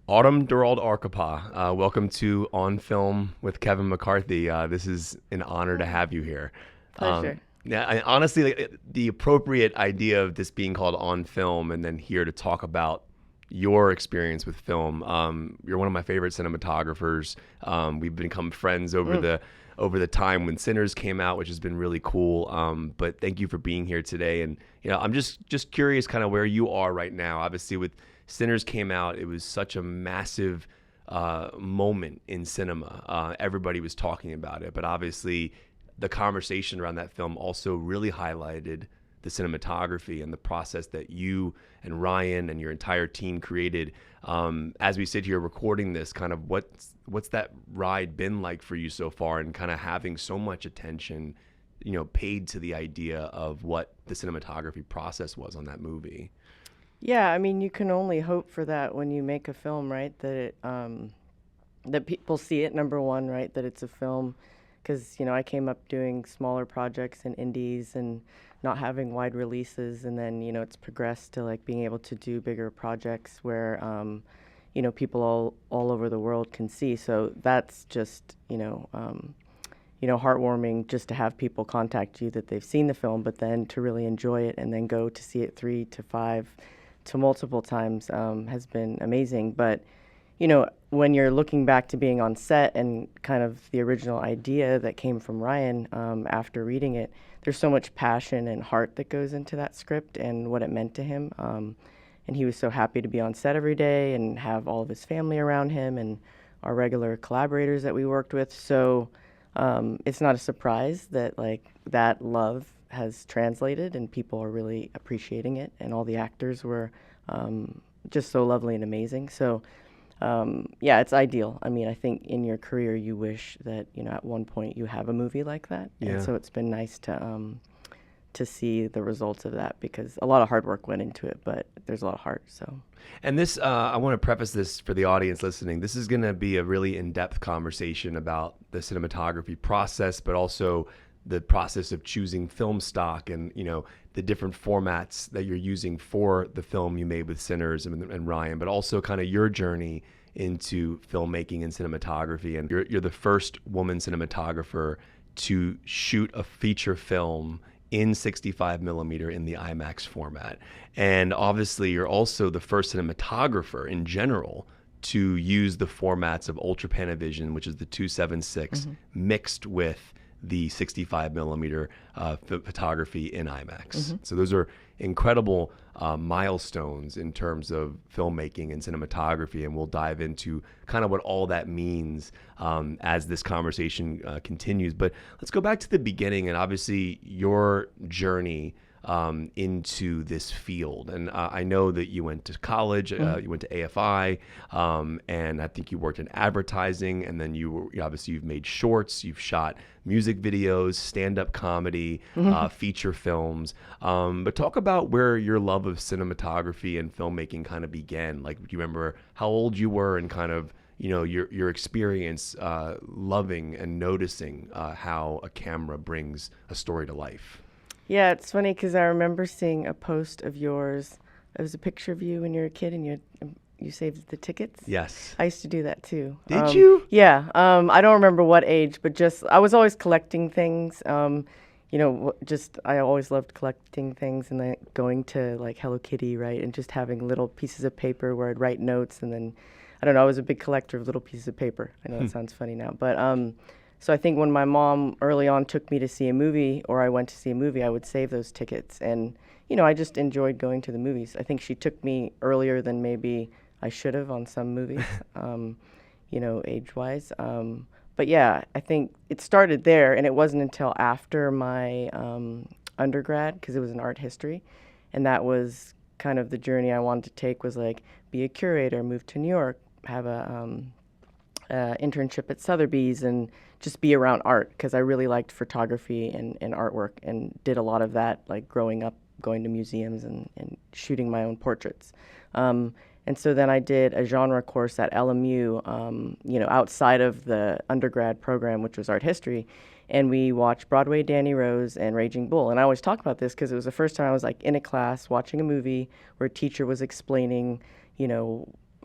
Autumn Durald Arkapaw, welcome to On Film with Kevin McCarthy. This is an honor to Hi. have you here. Pleasure. Honestly, the appropriate idea of this being called On Film and then here to talk about your experience with film. You're one of my favorite cinematographers. We've become friends Mm. over the time when Sinners came out, which has been really cool. But thank you for being here today. And I'm just curious, kind of where you are right now. Obviously, with Sinners came out, it was such a massive moment in cinema. Everybody was talking about it, but obviously, the conversation around that film also really highlighted the cinematography and the process that you and Ryan and your entire team created. As we sit here recording this, kind of what's that ride been like for you so far, and kind of having so much attention, paid to the idea of what the cinematography process was on that movie. Yeah, I mean, you can only hope for that when you make a film, right? That people see it, number one, right? That it's a film, because I came up doing smaller projects and indies and not having wide releases, and then it's progressed to like being able to do bigger projects where people all over the world can see. So that's just heartwarming just to have people contact you that they've seen the film, but then to really enjoy it and then go to see it 3 to 5 to multiple times has been amazing. But when you're looking back to being on set and kind of the original idea that came from Ryan after reading it, there's so much passion and heart that goes into that script and what it meant to him. And he was so happy to be on set every day and have all of his family around him and our regular collaborators that we worked with. So it's not a surprise that like that love has translated and people are really appreciating it, and all the actors were just so lovely and amazing. So yeah, it's ideal. I mean, I think in your career you wish that at one point you have a movie like that, and Yeah. so it's been nice to see the results of that, because a lot of hard work went into it, but there's a lot of heart. So And this, I want to preface this for the audience listening. This is going to be a really in-depth conversation about the cinematography process, but also the process of choosing film stock and the different formats that you're using for the film you made with Sinners and Ryan, but also kind of your journey into filmmaking and cinematography. And you're the first woman cinematographer to shoot a feature film in 65 millimeter in the IMAX format. And obviously, you're also the first cinematographer in general to use the formats of Ultra Panavision, which is the 276, mixed with the 65 millimeter photography in IMAX. So those are incredible milestones in terms of filmmaking and cinematography, and we'll dive into kind of what all that means as this conversation continues. But let's go back to the beginning, and obviously your journey into this field. And I know that you went to college, you went to AFI, and I think you worked in advertising, and then obviously you've made shorts, you've shot music videos, stand-up comedy, feature films. But talk about where your love of cinematography and filmmaking kind of began. Like, do you remember how old you were and kind of your experience loving and noticing how a camera brings a story to life? yeah, it's funny because I remember seeing a post of yours. It was a picture of you when you were a kid, and you saved the tickets. Yes. I used to do that too. Did you? Yeah, I don't remember what age, but just I was always collecting things. Just I always loved collecting things, and then going to like Hello Kitty, right, and just having little pieces of paper where I'd write notes, and then I don't know. I was a big collector of little pieces of paper. I know it sounds funny now, but so I think when my mom early on took me to see a movie, or I went to see a movie, I would save those tickets, and I just enjoyed going to the movies. I think she took me earlier than maybe I should have on some movies, age-wise. But yeah, I think it started there, and it wasn't until after my undergrad, because it was in art history, and that was kind of the journey I wanted to take, was like be a curator, move to New York, have a internship at Sotheby's, and just be around art, because I really liked photography and artwork, and did a lot of that like growing up, going to museums and shooting my own portraits. And so then I did a genre course at LMU, outside of the undergrad program, which was art history. And we watched Broadway Danny Rose and Raging Bull. And I always talk about this because it was the first time I was like in a class watching a movie where a teacher was explaining,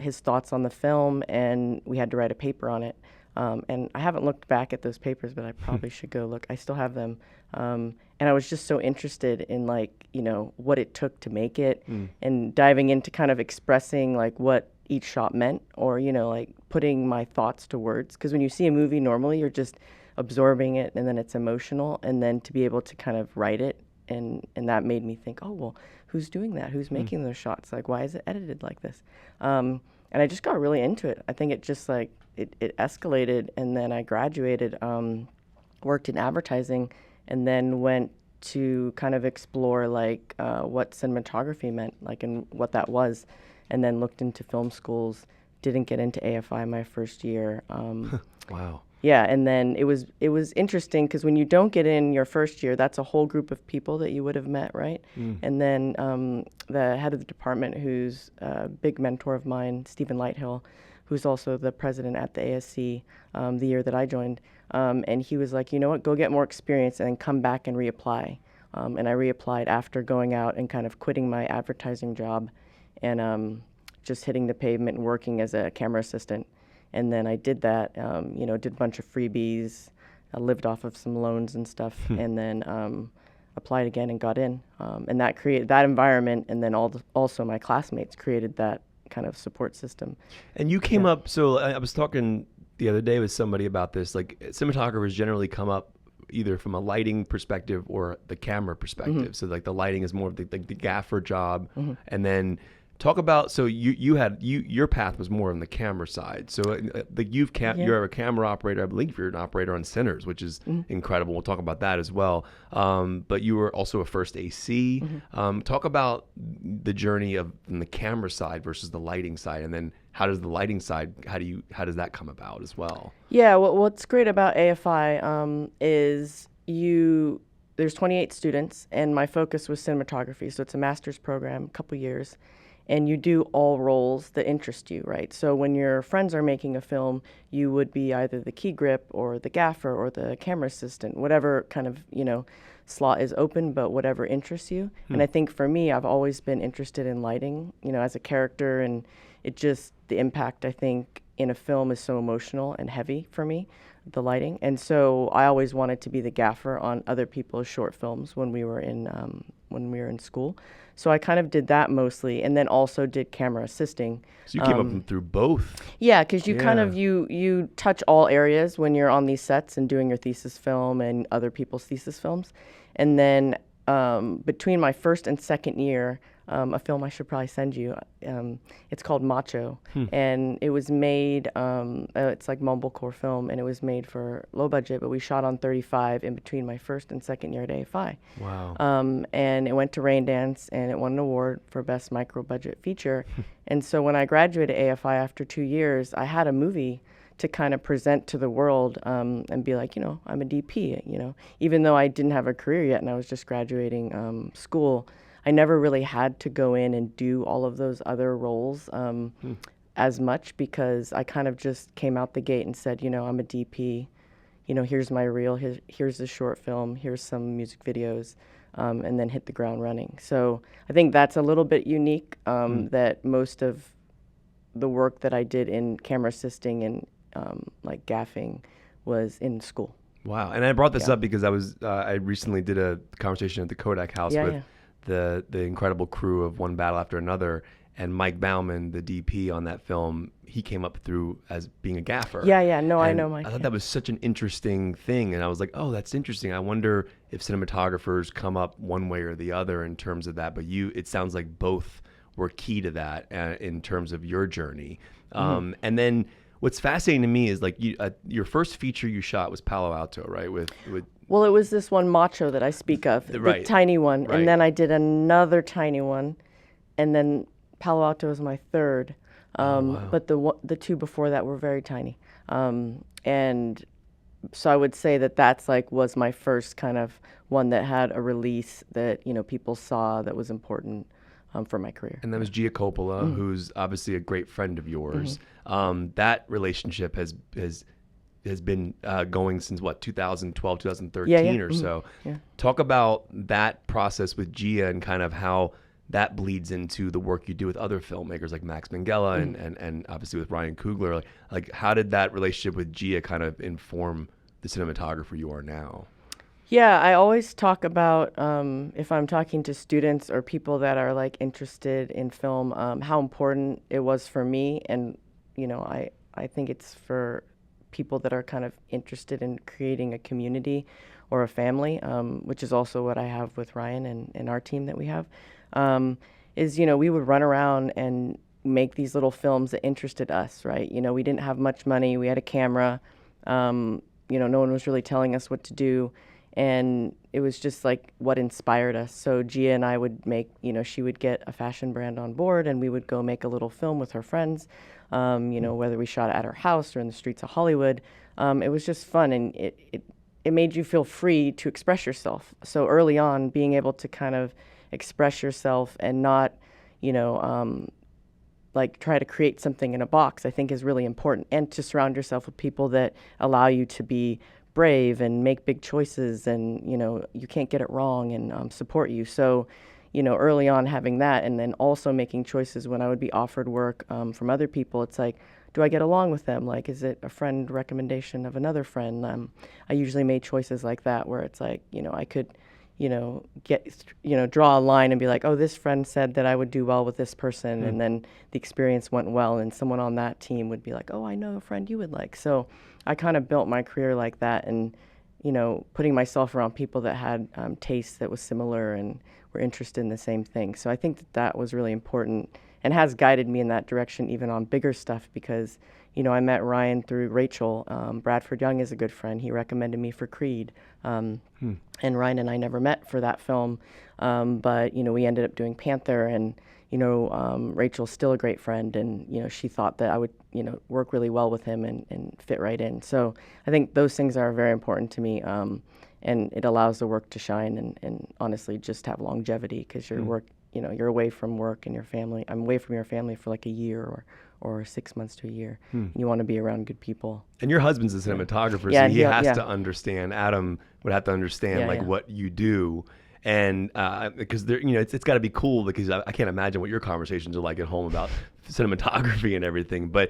his thoughts on the film, and we had to write a paper on it. And I haven't looked back at those papers, but I probably should go look. I still have them. And I was just so interested in, like, you know, what it took to make it, and diving into kind of expressing like what each shot meant, or, you know, like putting my thoughts to words. Because when you see a movie, normally you're just absorbing it, and then it's emotional, and then to be able to kind of write it, and that made me think, oh, well, who's doing that? Who's making those shots? Like, why is it edited like this? And I just got really into it. I think it just like, it escalated, and then I graduated, worked in advertising, and then went to kind of explore like what cinematography meant, like, and what that was, and then looked into film schools. Didn't get into AFI my first year. Wow. Yeah, and then it was interesting because when you don't get in your first year, that's a whole group of people that you would have met, right? And then the head of the department, who's a big mentor of mine, Stephen Lighthill, who's also the president at the ASC the year that I joined, and he was like, you know what, go get more experience and then come back and reapply. And I reapplied after going out and kind of quitting my advertising job, and just hitting the pavement and working as a camera assistant. And then I did that, you know, did a bunch of freebies. I lived off of some loans and stuff, and then applied again and got in. And that created that environment, and then also my classmates created that kind of support system. And you came up, so I was talking the other day with somebody about this, like cinematographers generally come up either from a lighting perspective or the camera perspective. So like the lighting is more of the gaffer job, and then talk about, so your path was more on the camera side. So like you're a camera operator. I believe you're an operator on Sinners, which is incredible. We'll talk about that as well. But you were also a first AC. Talk about the journey of from the camera side versus the lighting side, and then how does the lighting side, how does that come about as well? Yeah, what's great about AFI is there's 28 students, and my focus was cinematography. So it's a master's program, a couple years. And you do all roles that interest you, right? So when your friends are making a film, you would be either the key grip or the gaffer or the camera assistant, whatever kind of, you know, slot is open, but whatever interests you. And I think for me, I've always been interested in lighting, you know, as a character, and the impact, I think, in a film is so emotional and heavy for me, the lighting. And so I always wanted to be the gaffer on other people's short films when we were in school. So I kind of did that mostly, and then also did camera assisting. So you came up through both. Yeah, because you kind of, you touch all areas when you're on these sets and doing your thesis film and other people's thesis films. And then between my first and second year, a film I should probably send you, it's called Macho, and it was made, it's like mumblecore film, and it was made for low budget, but we shot on 35 in between my first and second year at AFI. Wow. And it went to Raindance, and it won an award for Best Micro Budget Feature. And so when I graduated AFI after 2 years, I had a movie to kind of present to the world, and be like, you know, I'm a DP, you know, even though I didn't have a career yet and I was just graduating school. I never really had to go in and do all of those other roles as much, because I kind of just came out the gate and said, you know, I'm a DP, you know, here's my reel, here's the short film, here's some music videos, and then hit the ground running. So I think that's a little bit unique, that most of the work that I did in camera assisting and like gaffing was in school. Wow. And I brought this up because I recently did a conversation at the Kodak House with the incredible crew of One Battle After Another, and Mike Bauman, the DP on that film, he came up through as being a gaffer. I know Mike. I thought that was such an interesting thing, and I was like, oh, that's interesting. I wonder if cinematographers come up one way or the other in terms of that, but it sounds like both were key to that in terms of your journey. And then what's fascinating to me is like your first feature you shot was Palo Alto, right? Well, it was this one Macho that I speak of, the tiny one, and then I did another tiny one, and then Palo Alto was my third, but the two before that were very tiny, and so I would say that's like was my first kind of one that had a release that, you know, people saw that was important for my career. And that was Gia Coppola, who's obviously a great friend of yours. That relationship has been going since 2012, 2013 or so. Talk about that process with Gia and kind of how that bleeds into the work you do with other filmmakers like Max Minghella and obviously with Ryan Coogler. Like how did that relationship with Gia kind of inform the cinematographer you are now? Yeah, I always talk about if I'm talking to students or people that are like interested in film, how important it was for me, and I think it's for people that are kind of interested in creating a community or a family, which is also what I have with Ryan and our team that we have. Is we would run around and make these little films that interested us, right? We didn't have much money. We had a camera. No one was really telling us what to do. And it was just like what inspired us. So Gia and I would make, she would get a fashion brand on board and we would go make a little film with her friends, whether we shot it at her house or in the streets of Hollywood. It was just fun, and it made you feel free to express yourself. So early on, being able to kind of express yourself and not, like try to create something in a box, I think is really important. And to surround yourself with people that allow you to be brave and make big choices, and you can't get it wrong, and support you. So early on having that, and then also making choices when I would be offered work from other people, it's like, do I get along with them? Like, is it a friend recommendation of another friend? I usually made choices like that where it's like, I could draw a line and be like, oh, this friend said that I would do well with this person, and then the experience went well, and someone on that team would be like, oh, I know a friend you would like. So I kind of built my career like that, and putting myself around people that had tastes that was similar and were interested in the same thing. So I think that was really important and has guided me in that direction, even on bigger stuff, because I met Ryan through Rachel. Bradford Young is a good friend. He recommended me for Creed. And Ryan and I never met for that film. But, we ended up doing Panther, and, Rachel's still a great friend. And, she thought that I would, work really well with him and fit right in. So I think those things are very important to me. And it allows the work to shine and honestly just have longevity, because your work, you're away from work and your family. I'm away from your family for like a year or 6 months to a year. You want to be around good people. And your husband's a cinematographer, Yeah, so he has to understand. Adam would have to understand what you do, and because there, it's got to be cool, because I can't imagine what your conversations are like at home about cinematography and everything. But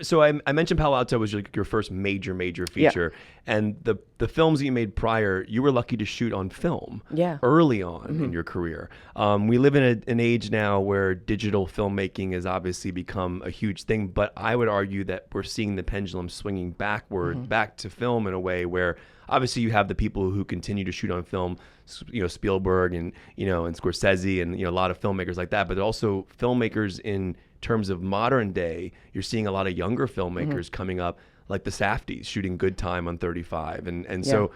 so I mentioned Palo Alto was your first major feature, and the films that you made prior, you were lucky to shoot on film early on in your career. We live in an age now where digital filmmaking has obviously become a huge thing, but I would argue that we're seeing the pendulum swinging backward, back to film in a way where obviously you have the people who continue to shoot on film, Spielberg and and Scorsese and a lot of filmmakers like that, but also filmmakers in terms of modern day. You're seeing a lot of younger filmmakers coming up, like the Safdies shooting Good Time on 35, and so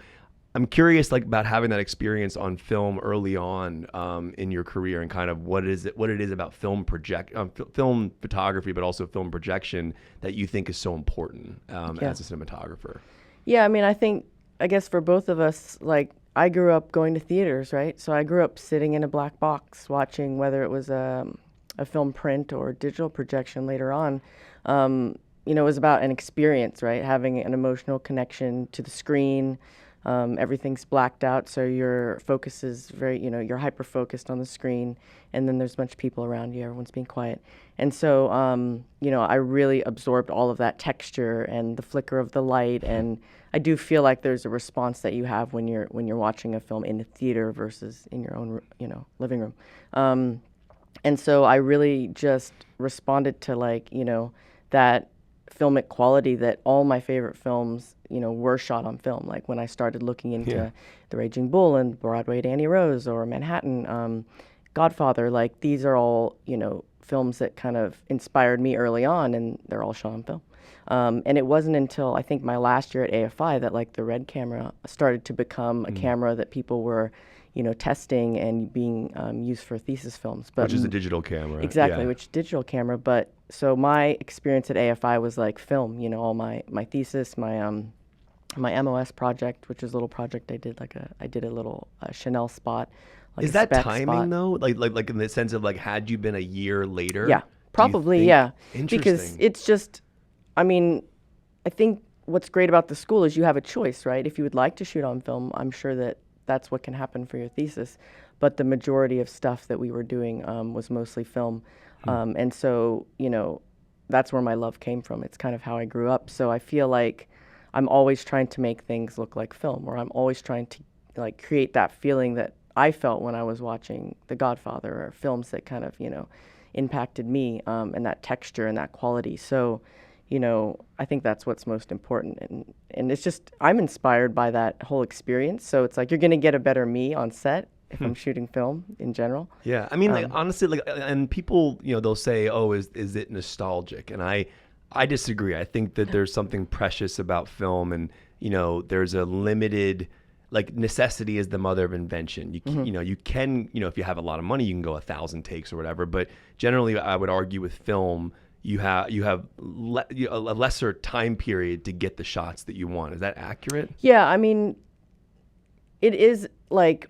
I'm curious about having that experience on film early on in your career, and kind of what it is about film photography, but also film projection that you think is so important as a cinematographer. Yeah, I guess for both of us, like, I grew up going to theaters, right? So I grew up sitting in a black box watching, whether it was a film print or digital projection later on. It was about an experience, right? Having an emotional connection to the screen. Everything's blacked out, so your focus is very, you're hyper-focused on the screen, and then there's a bunch of people around you, everyone's being quiet. And so, I really absorbed all of that texture and the flicker of the light, and I do feel like there's a response that you have when you're watching a film in the theater versus in your own, living room. And so I really just responded to that filmic quality that all my favorite films, were shot on film. Like when I started looking into The Raging Bull and Broadway Danny Rose or Manhattan, Godfather, like these are all, films that kind of inspired me early on, and they're all shot on film. And it wasn't until I think my last year at AFI that like the Red camera started to become a camera that people were testing and being used for thesis films. But which is a digital camera. Exactly, which is a digital camera. But so my experience at AFI was like film, all my thesis, my MOS project, which is a little project I did, I did a little Chanel spot. Like is that timing spot. Though? Like in the sense of had you been a year later? Yeah, probably, yeah. Interesting. Because it's just, I think what's great about the school is you have a choice, right? If you would like to shoot on film, I'm sure that that's what can happen for your thesis. but the majority of stuff that we were doing was mostly film. And so, that's where my love came from. It's kind of how I grew up. So I feel like I'm always trying to make things look like film, or I'm always trying to like create that feeling that I felt when I was watching The Godfather, or films that kind of, impacted me, and that texture and that quality. So, I think that's what's most important. And it's just, I'm inspired by that whole experience. So it's like, you're going to get a better me on set if I'm shooting film in general. Yeah, I mean, like honestly, like, and people, they'll say, "Oh, is it nostalgic?" And I disagree. I think that there's something precious about film, and there's a limited, like, necessity is the mother of invention. You can, if you have a lot of money, you can go 1,000 takes or whatever. But generally, I would argue with film, you have a lesser time period to get the shots that you want. Is that accurate? Yeah, I mean, it is like,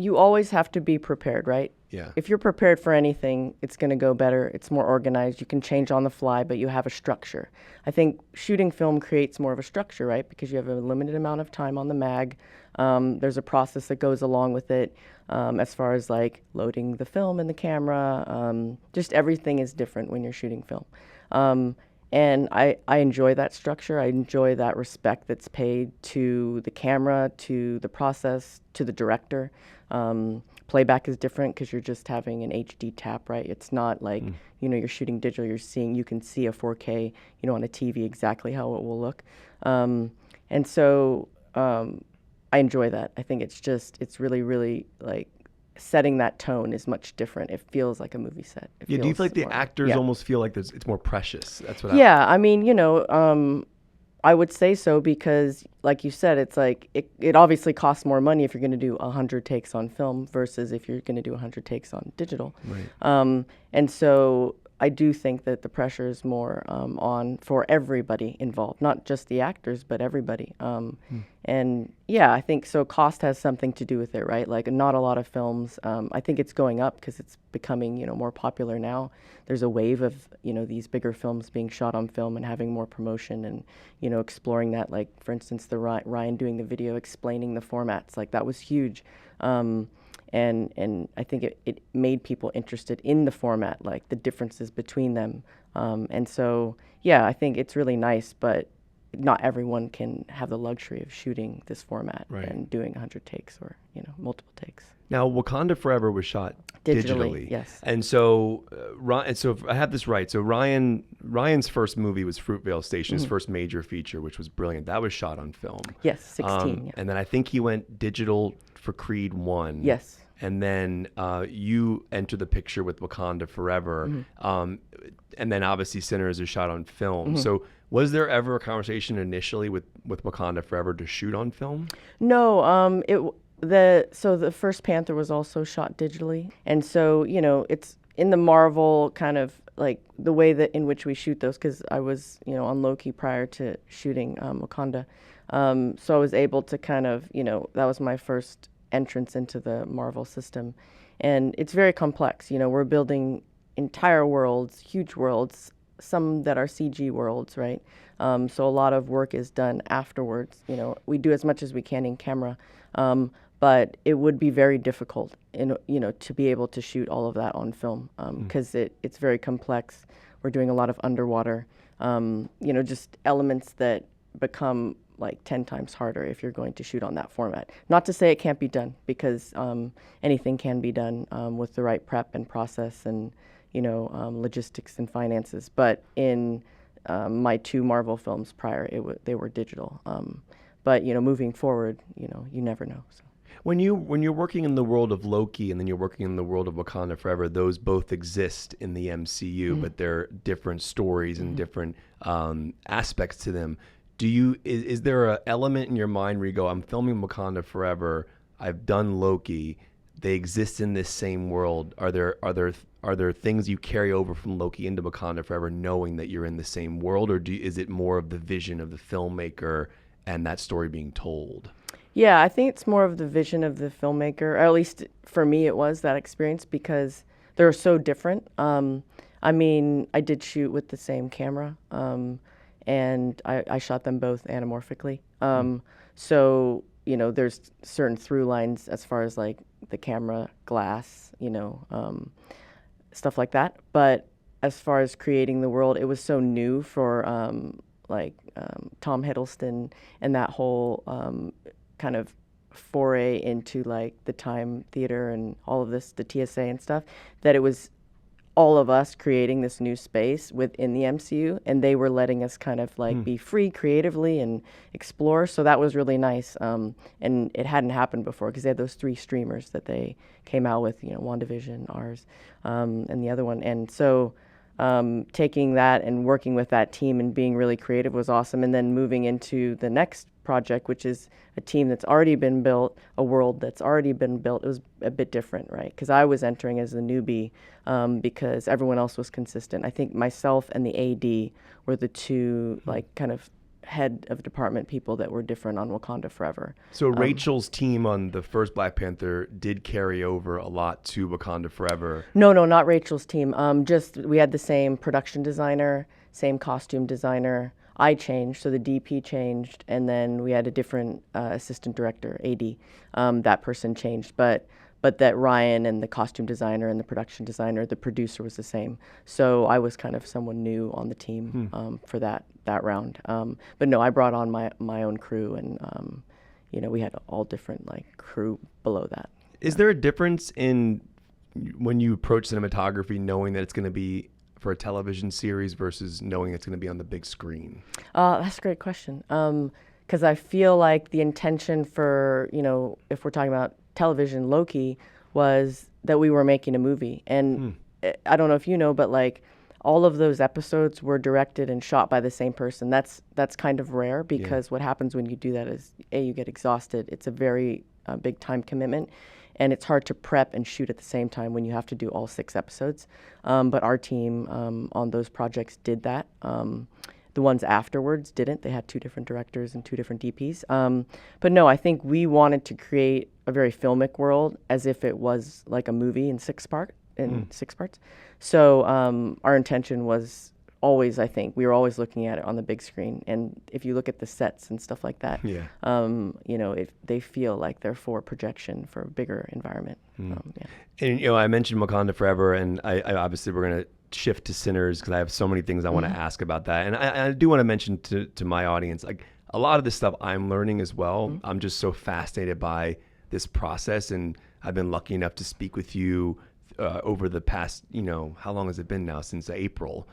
you always have to be prepared, right? Yeah. If you're prepared for anything, it's going to go better. It's more organized. You can change on the fly, but you have a structure. I think shooting film creates more of a structure, right? Because you have a limited amount of time on the mag. There's a process that goes along with it, as far as like loading the film in the camera. Just everything is different when you're shooting film. And I enjoy that structure. I enjoy that respect that's paid to the camera, to the process, to the director. Playback is different because you're just having an HD tap, right? It's not like, you're shooting digital, you can see a 4K, on a TV exactly how it will look. And so I enjoy that. I think it's really, really like, setting that tone is much different. It feels like a movie set. Do you feel like the actors almost feel like it's more precious? That's what I mean, I would say so because, like you said, it's like it obviously costs more money if you're going to do 100 takes on film versus if you're going to do 100 takes on digital. Right. And so I do think that the pressure is more on for everybody involved, not just the actors, but everybody. And yeah, I think so. Cost has something to do with it, right? Like, not a lot of films. I think it's going up because it's becoming, more popular now. There's a wave of, these bigger films being shot on film and having more promotion and, exploring that. Like, for instance, the Ryan doing the video explaining the formats, like that was huge. And I think it made people interested in the format, like the differences between them. And so, yeah, I think it's really nice, but not everyone can have the luxury of shooting this format and doing 100 takes or, multiple takes. Now, Wakanda Forever was shot digitally. Yes. And so, so if I have this right, so Ryan's first movie was Fruitvale Station, his first major feature, which was brilliant. That was shot on film. Yes, 16. Yeah. And then I think he went digital for Creed 1. Yes. And then you enter the picture with Wakanda Forever. And then obviously Sinners is shot on film. So was there ever a conversation initially with Wakanda Forever to shoot on film? No, so the first Panther was also shot digitally. And so, it's in the Marvel kind of like the way that in which we shoot those, because I was, on Loki prior to shooting Wakanda. So I was able to kind of, that was my first entrance into the Marvel system. And it's very complex. We're building entire worlds, huge worlds, some that are CG worlds, right? So a lot of work is done afterwards. We do as much as we can in camera, but it would be very difficult, to be able to shoot all of that on film because it's very complex. We're doing a lot of underwater, just elements that become like 10 times harder if you're going to shoot on that format. Not to say it can't be done, because anything can be done with the right prep and process and, logistics and finances. But in my 2 Marvel films prior, they were digital. But, moving forward, you never know. So. When you're working in the world of Loki and then you're working in the world of Wakanda Forever, those both exist in the MCU, but they're different stories and different aspects to them. Is there an element in your mind where you go, I'm filming Wakanda Forever, I've done Loki, they exist in this same world? Are there things you carry over from Loki into Wakanda Forever, knowing that you're in the same world, or is it more of the vision of the filmmaker and that story being told? Yeah, I think it's more of the vision of the filmmaker, or at least for me it was that experience, because they're so different. I mean, I did shoot with the same camera, and I shot them both anamorphically. So, there's certain through lines as far as like the camera, glass, stuff like that. But as far as creating the world, it was so new for Tom Hiddleston and that whole kind of foray into like the time theater and all of this, the TSA and stuff, that it was all of us creating this new space within the MCU, and they were letting us kind of like be free creatively and explore. So that was really nice, and it hadn't happened before because they had those 3 streamers that they came out with, WandaVision, ours, and the other one. And so taking that and working with that team and being really creative was awesome. And then moving into the next project, which is a team that's already been built, a world that's already been built, it was a bit different, right? Because I was entering as a newbie because everyone else was consistent. I think myself and the AD were the 2 like kind of head of department people that were different on Wakanda Forever. So Rachel's team on the first Black Panther did carry over a lot to Wakanda Forever. No, not Rachel's team. Just we had the same production designer, same costume designer. I changed, so the DP changed, and then we had a different assistant director, AD. That person changed, but that Ryan and the costume designer and the production designer, the producer was the same. So I was kind of someone new on the team for that round. But no, I brought on my own crew, and we had all different like crew below that. Is there a difference in when you approach cinematography, knowing that it's going to be for a television series versus knowing it's going to be on the big screen? That's a great question. Because I feel like the intention for, if we're talking about television, Loki, was that we were making a movie. And I don't know if you know, but like all of those episodes were directed and shot by the same person. That's kind of rare because what happens when you do that is, you get exhausted. It's a very big time commitment. And it's hard to prep and shoot at the same time when you have to do all 6 episodes. But our team on those projects did that. The ones afterwards didn't. They had 2 different directors and 2 different DPs. But no, I think we wanted to create a very filmic world as if it was like a movie in 6 parts. So our intention was always, I think, we were always looking at it on the big screen. And if you look at the sets and stuff like that, if they feel like they're for projection for a bigger environment. And I mentioned Wakanda Forever, and I obviously we're going to shift to Sinners because I have so many things I want to ask about that. And I do want to mention to my audience, like a lot of this stuff I'm learning as well. I'm just so fascinated by this process, and I've been lucky enough to speak with you over the past, how long has it been now? Since April,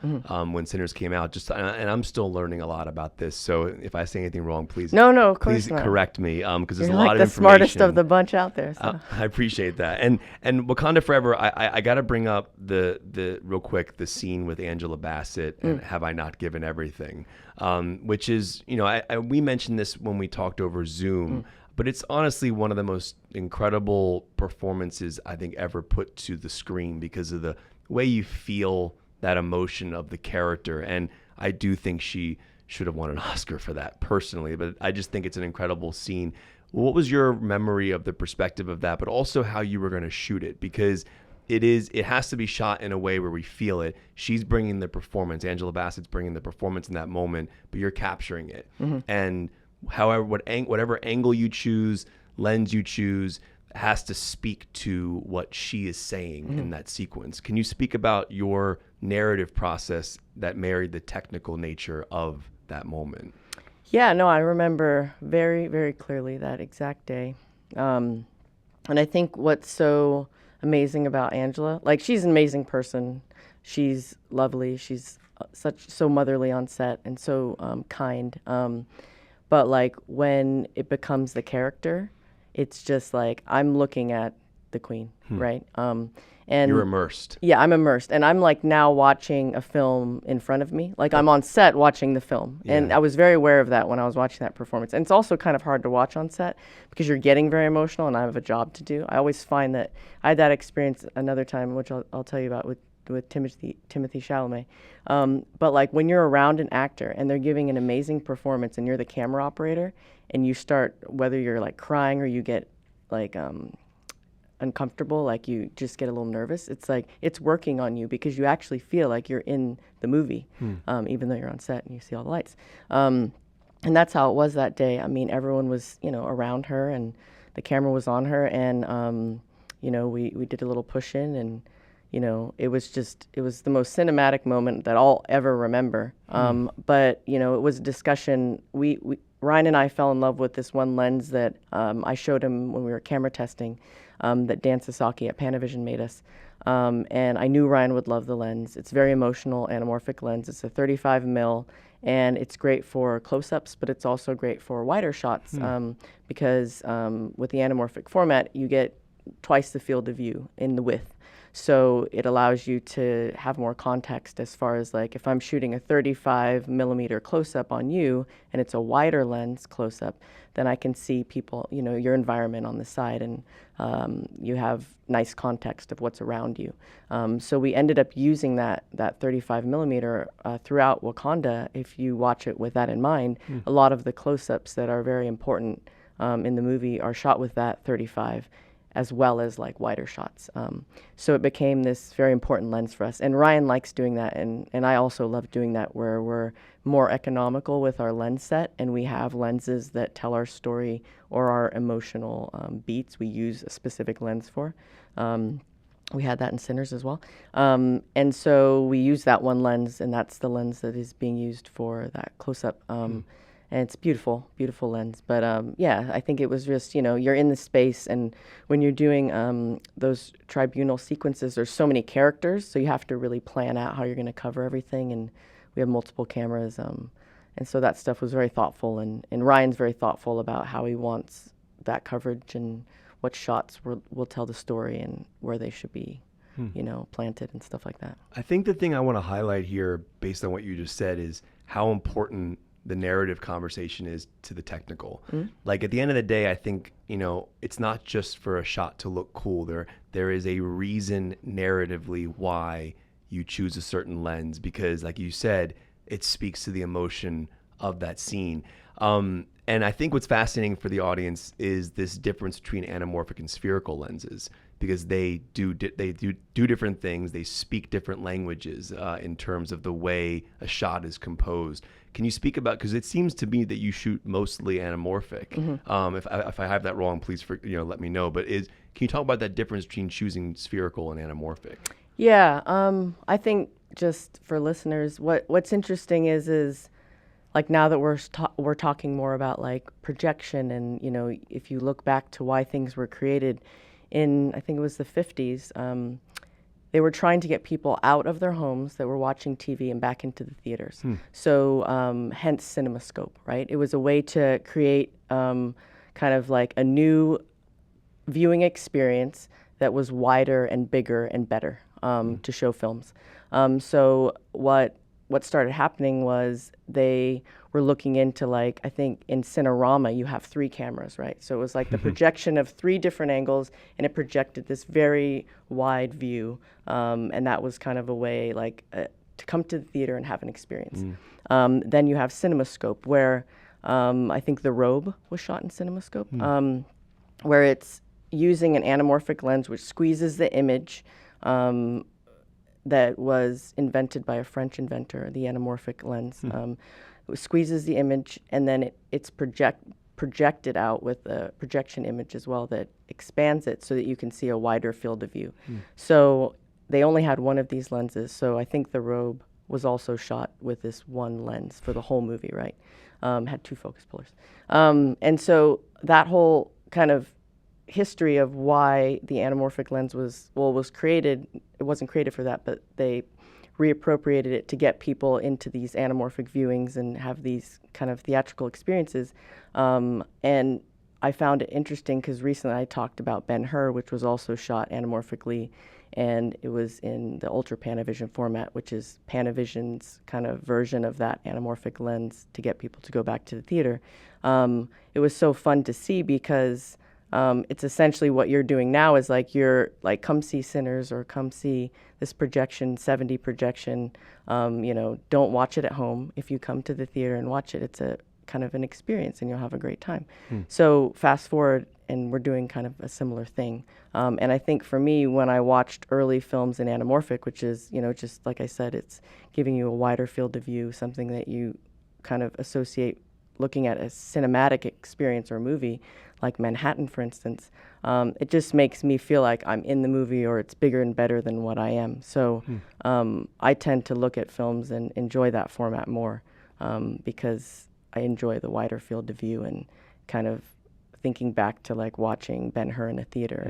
when Sinners came out. And I'm still learning a lot about this. So if I say anything wrong, please, no, of course please not. correct me, because there's You're a lot like of the information. smartest of the bunch out there. So. I appreciate that. And Wakanda Forever, I got to bring up the real quick the scene with Angela Bassett and Have I Not Given Everything, which is we mentioned this when we talked over Zoom. But it's honestly one of the most incredible performances I think ever put to the screen because of the way you feel that emotion of the character. And I do think she should have won an Oscar for that personally, but I just think it's an incredible scene. What was your memory of the perspective of that, but also how you were going to shoot it? Because it has to be shot in a way where we feel it. She's bringing the performance. Angela Bassett's bringing the performance in that moment, but you're capturing it. And however, whatever angle you choose, lens you choose, has to speak to what she is saying in that sequence. Can you speak about your narrative process that married the technical nature of that moment? Yeah, no, I remember very, very clearly that exact day. And I think what's so amazing about Angela, like she's an amazing person. She's lovely. She's so motherly on set and so kind. But like when it becomes the character, it's just like I'm looking at the queen, right? And you're immersed. Yeah, I'm immersed, and I'm like now watching a film in front of me. Like I'm on set watching the film, and I was very aware of that when I was watching that performance. And it's also kind of hard to watch on set because you're getting very emotional, and I have a job to do. I always find that I had that experience another time, which I'll tell you about with Timothy Chalamet. But like when you're around an actor and they're giving an amazing performance and you're the camera operator and you start, whether you're like crying or you get like uncomfortable, like you just get a little nervous, it's like it's working on you because you actually feel like you're in the movie, even though you're on set and you see all the lights. And that's how it was that day. I mean, everyone was, around her and the camera was on her, and we did a little push in, and it was the most cinematic moment that I'll ever remember. But it was a discussion. Ryan and I fell in love with this one lens that I showed him when we were camera testing, that Dan Sasaki at Panavision made us. And I knew Ryan would love the lens. It's very emotional, anamorphic lens. It's a 35 mil, and it's great for close-ups, but it's also great for wider shots, because with the anamorphic format, you get twice the field of view in the width. So it allows you to have more context as far as like if I'm shooting a 35 millimeter close-up on you and it's a wider lens close-up, then I can see people, your environment on the side, and you have nice context of what's around you. So we ended up using that 35 millimeter throughout Wakanda. If you watch it with that in mind, a lot of the close-ups that are very important in the movie are shot with that 35, as well as like wider shots. So it became this very important lens for us. And Ryan likes doing that, and I also love doing that, where we're more economical with our lens set, and we have lenses that tell our story or our emotional beats we use a specific lens for. We had that in Sinners as well. And so we use that one lens, and that's the lens that is being used for that close-up. And it's beautiful, beautiful lens. But yeah, I think it was just, you're in the space, and when you're doing those tribunal sequences, there's so many characters, so you have to really plan out how you're going to cover everything, and we have multiple cameras. And so that stuff was very thoughtful, and Ryan's very thoughtful about how he wants that coverage and what shots will tell the story and where they should be, planted and stuff like that. I think the thing I want to highlight here, based on what you just said, is how important the narrative conversation is to the technical. Like at the end of the day, I think, it's not just for a shot to look cool. There is a reason narratively why you choose a certain lens, because like you said, it speaks to the emotion of that scene. And I think what's fascinating for the audience is this difference between anamorphic and spherical lenses, because they do different things. They speak different languages in terms of the way a shot is composed. Can you speak about, because it seems to me that you shoot mostly anamorphic. If I have that wrong, please let me know. But can you talk about that difference between choosing spherical and anamorphic? Yeah, I think just for listeners, what's interesting is like now that we're talking more about like projection, and if you look back to why things were created in, I think it was the 50s, they were trying to get people out of their homes that were watching TV and back into the theaters. So hence CinemaScope, right? It was a way to create kind of like a new viewing experience that was wider and bigger and better to show films. So what started happening was they were looking into, like, I think in Cinerama you have 3 cameras, right? So it was like the projection of 3 different angles, and it projected this very wide view, and that was kind of a way like to come to the theater and have an experience. Then you have CinemaScope, where I think The Robe was shot in CinemaScope, where it's using an anamorphic lens which squeezes the image, that was invented by a French inventor, the anamorphic lens. It squeezes the image, and then it's projected out with a projection image as well that expands it so that you can see a wider field of view. So they only had one of these lenses, so I think The Robe was also shot with this one lens for the whole movie, right? Had 2 focus pullers. And so that whole kind of history of why the anamorphic lens was created. It wasn't created for that, but they reappropriated it to get people into these anamorphic viewings and have these kind of theatrical experiences. And I found it interesting because recently I talked about Ben-Hur, which was also shot anamorphically, and it was in the Ultra Panavision format, which is Panavision's kind of version of that anamorphic lens to get people to go back to the theater. It was so fun to see because it's essentially what you're doing now is like you're like, come see Sinners or come see this projection, 70 projection. Don't watch it at home. If you come to the theater and watch it, it's a kind of an experience and you'll have a great time. So fast forward and we're doing kind of a similar thing. And I think for me, when I watched early films in anamorphic, which is, just like I said, it's giving you a wider field of view, something that you kind of associate looking at a cinematic experience or movie, like Manhattan, for instance, it just makes me feel like I'm in the movie or it's bigger and better than what I am. So I tend to look at films and enjoy that format more because I enjoy the wider field of view and kind of thinking back to like watching Ben-Hur in a theater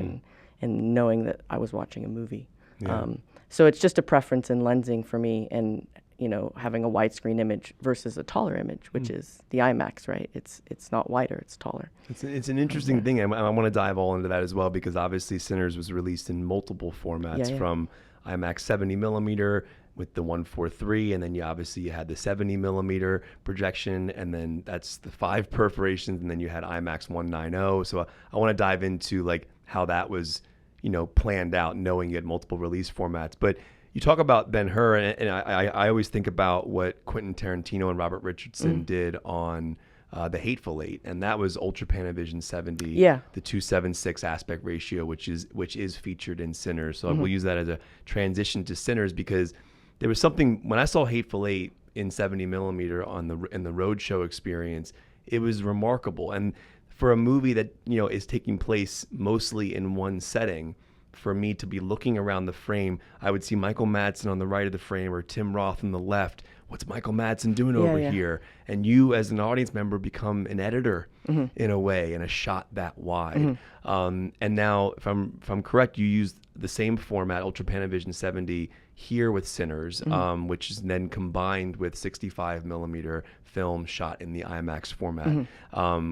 and knowing that I was watching a movie. Yeah. So it's just a preference in lensing for me, and having a widescreen image versus a taller image, which is the IMAX, right? It's not wider, it's taller. It's an interesting thing. I want to dive all into that as well, because obviously Sinners was released in multiple formats, from IMAX 70 millimeter with the 143, and then you had the 70 millimeter projection, and then that's the 5 perforations, and then you had IMAX 190. So I want to dive into like how that was planned out, knowing you had multiple release formats. But you talk about Ben-Hur, and I always think about what Quentin Tarantino and Robert Richardson did on The Hateful Eight, and that was Ultra Panavision 70, the 2:7:6 aspect ratio, which is featured in Sinners. So we'll use that as a transition to Sinners, because there was something when I saw Hateful Eight in 70 millimeter in the roadshow experience, it was remarkable. And for a movie that is taking place mostly in one setting, for me to be looking around the frame, I would see Michael Madsen on the right of the frame or Tim Roth on the left. What's Michael Madsen doing over here? And you, as an audience member, become an editor in a way, in a shot that wide. And now, if I'm correct, you used the same format, Ultra Panavision 70, here with Sinners, which is then combined with 65 millimeter film shot in the IMAX format,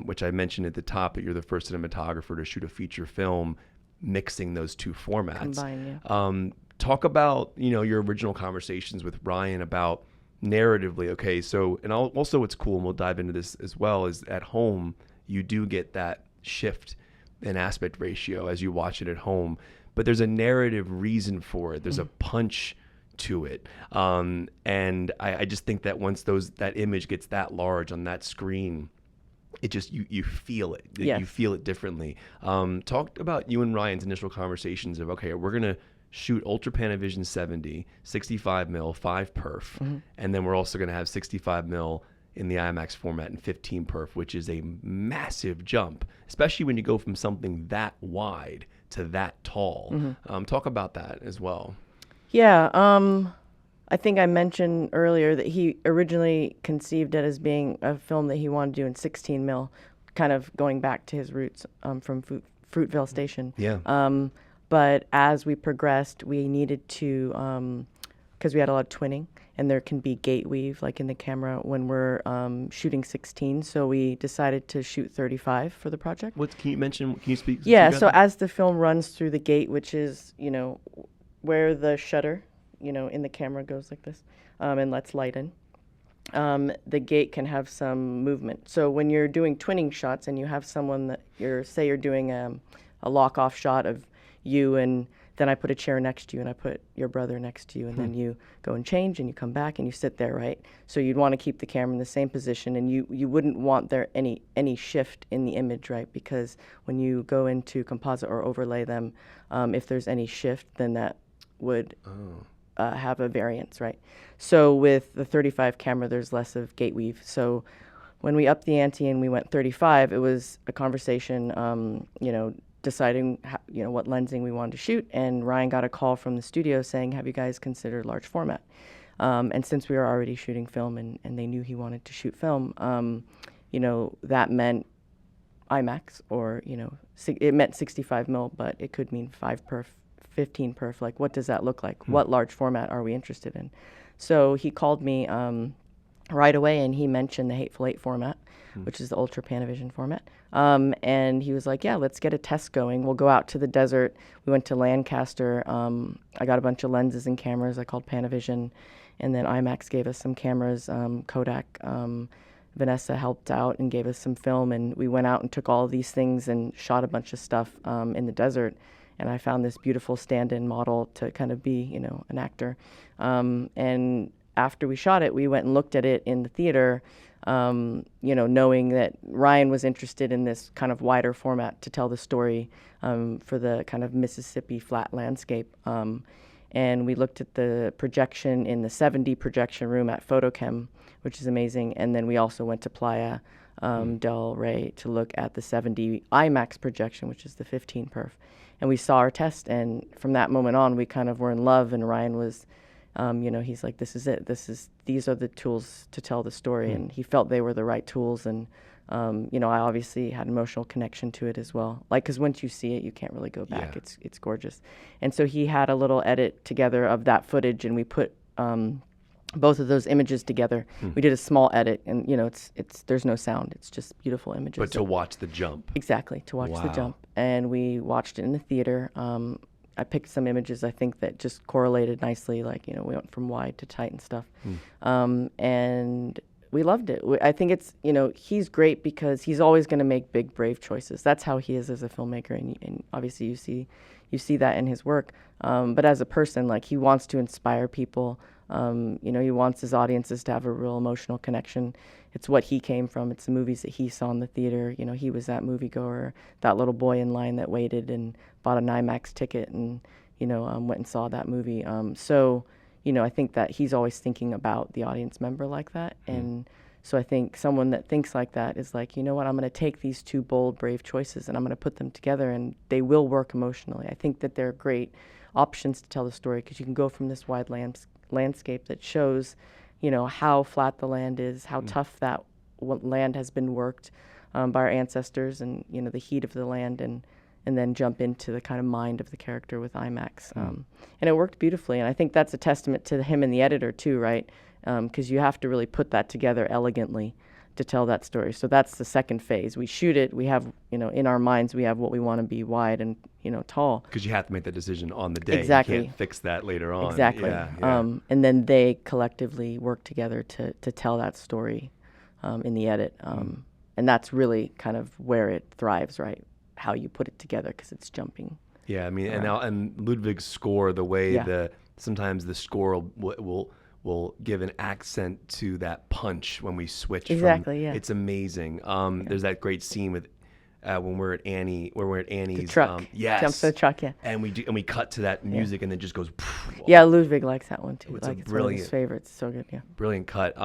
which I mentioned at the top that you're the first cinematographer to shoot a feature film mixing those two formats. Combine, Talk about your original conversations with Ryan about narratively. Okay, so and also what's cool, and we'll dive into this as well, is at home you do get that shift in aspect ratio as you watch it at home, but there's a narrative reason for it. There's a punch to it, and I just think that once that image gets that large on that screen, it just you feel it. You feel it differently. Talk about you and Ryan's initial conversations of, okay, we're gonna shoot Ultra Panavision 70, 65 mil, 5 perf, and then we're also gonna have 65 mil in the IMAX format and 15 perf, which is a massive jump, especially when you go from something that wide to that tall. Talk about that as well. Yeah, I think I mentioned earlier that he originally conceived it as being a film that he wanted to do in 16 mil, kind of going back to his roots from Fruitvale Station. Yeah. But as we progressed, we needed to, because we had a lot of twinning, and there can be gate weave like in the camera when we're shooting 16. So we decided to shoot 35 for the project. Can you speak? Yeah, so as the film runs through the gate, which is, where the shutter, in the camera goes like this, and lets light in, the gate can have some movement. So when you're doing twinning shots and you have someone that you're doing a lock-off shot of you, and then I put a chair next to you and I put your brother next to you, and then you go and change and you come back and you sit there, right? So you'd want to keep the camera in the same position, and you wouldn't want there any shift in the image, right? Because when you go into composite or overlay them, if there's any shift, then that would have a variance, right? So with the 35 camera, there's less of gate weave. So when we upped the ante and we went 35, it was a conversation, deciding what lensing we wanted to shoot. And Ryan got a call from the studio saying, have you guys considered large format? And since we were already shooting film and they knew he wanted to shoot film, that meant IMAX, or, it meant 65 mil, but it could mean 5 perf, 15 perf. Like, what does that look like? What large format are we interested in? So he called me right away, and he mentioned the Hateful Eight format, which is the Ultra Panavision format. And he was like, yeah, let's get a test going. We'll go out to the desert. We went to Lancaster. I got a bunch of lenses and cameras I called Panavision, and then IMAX gave us some cameras. Kodak, Vanessa helped out and gave us some film, and we went out and took all of these things and shot a bunch of stuff in the desert. And I found this beautiful stand-in model to kind of be, an actor. And after we shot it, we went and looked at it in the theater, knowing that Ryan was interested in this kind of wider format to tell the story for the kind of Mississippi flat landscape. And we looked at the projection in the 7D projection room at Photochem, which is amazing. And then we also went to Playa Del Rey to look at the 7D IMAX projection, which is the 15 perf. And we saw our test, and from that moment on, we kind of were in love. And Ryan was, he's like, this is it. These are the tools to tell the story. And he felt they were the right tools. And, I obviously had emotional connection to it as well. Like, because once you see it, you can't really go back. Yeah. It's gorgeous. And so he had a little edit together of that footage, and we put both of those images together. We did a small edit, and it's there's no sound. It's just beautiful images. But to watch the jump. Exactly, to watch the Wow. jump. And we watched it in the theater. I picked some images I think that just correlated nicely, like, we went from wide to tight and stuff. And we loved it. I think it's, he's great because he's always going to make big, brave choices. That's how he is as a filmmaker, and obviously you see that in his work. But as a person, like, he wants to inspire people. He wants his audiences to have a real emotional connection. It's what he came from. It's the movies that he saw in the theater. He was that moviegoer, that little boy in line that waited and bought an IMAX ticket and, went and saw that movie. So I think that he's always thinking about the audience member like that. And so I think someone that thinks like that is like, you know what, I'm going to take these two bold, brave choices and I'm going to put them together and they will work emotionally. I think that they're great options to tell the story because you can go from this wide landscape that shows, how flat the land is, how tough that land has been worked by our ancestors and, the heat of the land and then jump into the kind of mind of the character with IMAX. And it worked beautifully. And I think that's a testament to him and the editor too, right? Because you have to really put that together elegantly to tell that story. So that's the second phase. We shoot it. We have, in our minds, we have what we want to be wide and, tall. Because you have to make that decision on the day. Exactly. You can't fix that later on. Exactly. Yeah. And then they collectively work together to tell that story in the edit. And that's really kind of where it thrives, right? How you put it together because it's jumping. Yeah, I mean, and Ludwig's score, the way Yeah. sometimes the score will give an accent to that punch when we switch. Exactly, yeah. It's amazing. There's that great scene with when we're at Annie's. The truck. Yes. Jumps to the truck, yeah. And we cut to that music and then just goes. Yeah, Ludwig likes that one too. It's It's one of brilliant- his favorites. So good, yeah. Brilliant cut.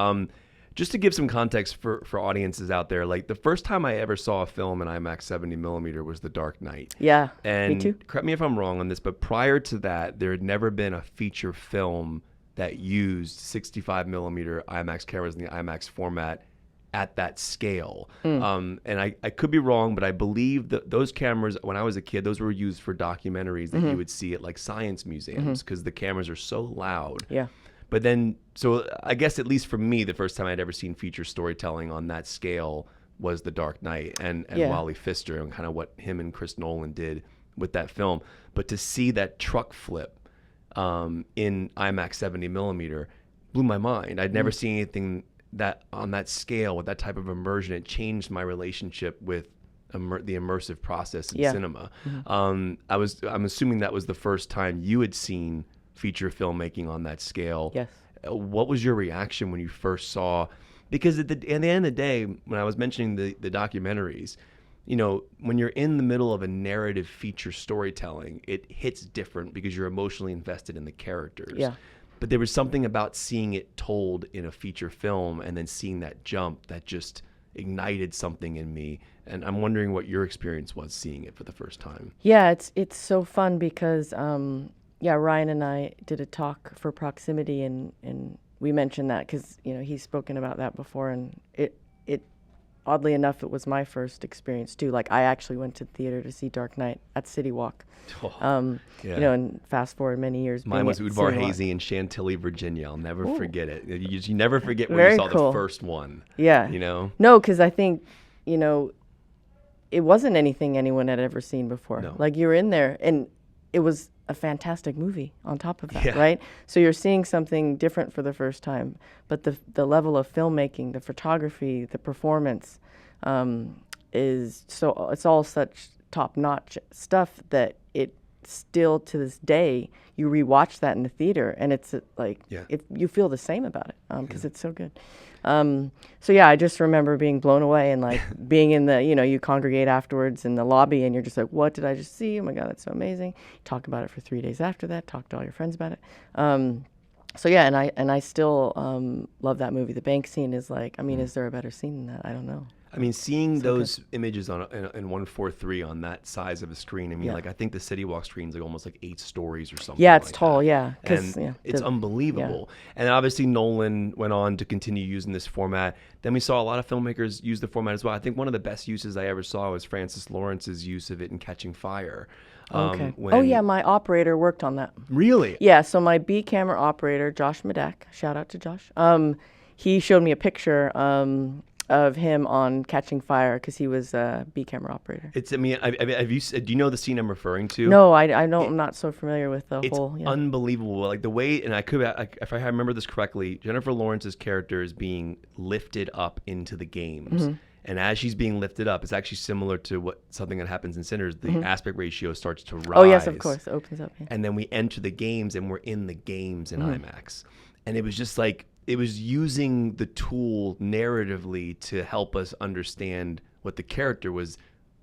Just to give some context for audiences out there, like the first time I ever saw a film in IMAX 70mm was The Dark Knight. Yeah, And me too. correct me if I'm wrong on this, but prior to that, there had never been a feature film that used 65mm IMAX cameras in the IMAX format at that scale. And I could be wrong, but I believe that those cameras, when I was a kid, those were used for documentaries that you would see at like science museums because the cameras are so loud. Yeah. But then, so I guess at least for me, the first time I'd ever seen feature storytelling on that scale was The Dark Knight and Yeah. Wally Pfister and kind of what him and Chris Nolan did with that film. But to see that truck flip in IMAX 70mm blew my mind. I'd never seen anything that on that scale with that type of immersion. It changed my relationship with the immersive process in Yeah. cinema. I'm assuming that was the first time you had seen feature filmmaking on that scale. Yes. What was your reaction when you first saw? Because at the end of the day, when I was mentioning the documentaries, when you're in the middle of a narrative feature storytelling, it hits different because you're emotionally invested in the characters. Yeah. But there was something about seeing it told in a feature film and then seeing that jump that just ignited something in me. And I'm wondering what your experience was seeing it for the first time. Yeah, it's so fun because Ryan and I did a talk for Proximity and we mentioned that because he's spoken about that before and it oddly enough it was my first experience too. Like I actually went to the theater to see Dark Knight at City Walk. Yeah. And fast forward many years. Mine being was at Udvar City Walk. Hazy in Chantilly, Virginia. I'll never forget it. You never forget when Very you saw cool. the first one. Yeah. No, because I think it wasn't anything anyone had ever seen before. No. Like you were in there and it was a fantastic movie on top of that, Yeah. right? So you're seeing something different for the first time, but the level of filmmaking, the photography, the performance is so, it's all such top-notch stuff that it still to this day, you rewatch that in the theater and it's like, Yeah. you feel the same about it because it's so good. So yeah, I just remember being blown away and like being in the, you congregate afterwards in the lobby and you're just like, what did I just see? Oh my God, that's so amazing. Talk about it for 3 days after that, talk to all your friends about it. So yeah, and I still love that movie. The bank scene is like, is there a better scene than that? I don't know. I mean, seeing those images on in 1:4:3 on that size of a screen. I mean, like I think the City Walk screen's like almost like 8 stories or something. Yeah, it's like tall. that. Yeah, And it's unbelievable. And obviously, Nolan went on to continue using this format. Then we saw a lot of filmmakers use the format as well. I think one of the best uses I ever saw was Francis Lawrence's use of it in Catching Fire. Okay. Oh yeah, my operator worked on that. Really? Yeah. So my B camera operator, Josh Medak, shout out to Josh. He showed me a picture of him on Catching Fire because he was a B camera operator. It's. I mean, have you? Do you know the scene I'm referring to? No, I don't. I'm not so familiar with the whole. It's unbelievable. Like the way, and if I remember this correctly, Jennifer Lawrence's character is being lifted up into the games. Mm-hmm. And as she's being lifted up, it's actually similar to something that happens in Sinners. The aspect ratio starts to rise. Oh, yes, of course. It opens up. Yeah. And then we enter the games, and we're in the games in IMAX. And it was just like, it was using the tool narratively to help us understand what the character was.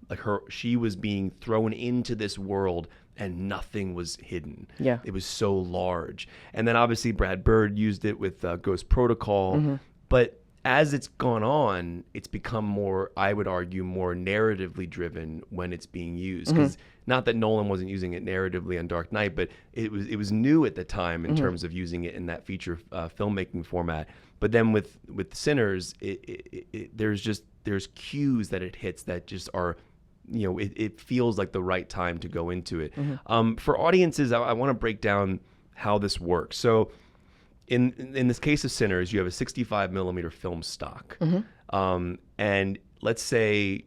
Like she was being thrown into this world, and nothing was hidden. Yeah. It was so large. And then obviously Brad Bird used it with Ghost Protocol. But as it's gone on, it's become more, I would argue, more narratively driven when it's being used. Because not that Nolan wasn't using it narratively on Dark Knight, but it was new at the time in terms of using it in that feature filmmaking format. But then with Sinners, there's cues that it hits that just are, it feels like the right time to go into it. For audiences, I want to break down how this works. So in this case of Sinners, you have a 65 millimeter film stock. And let's say,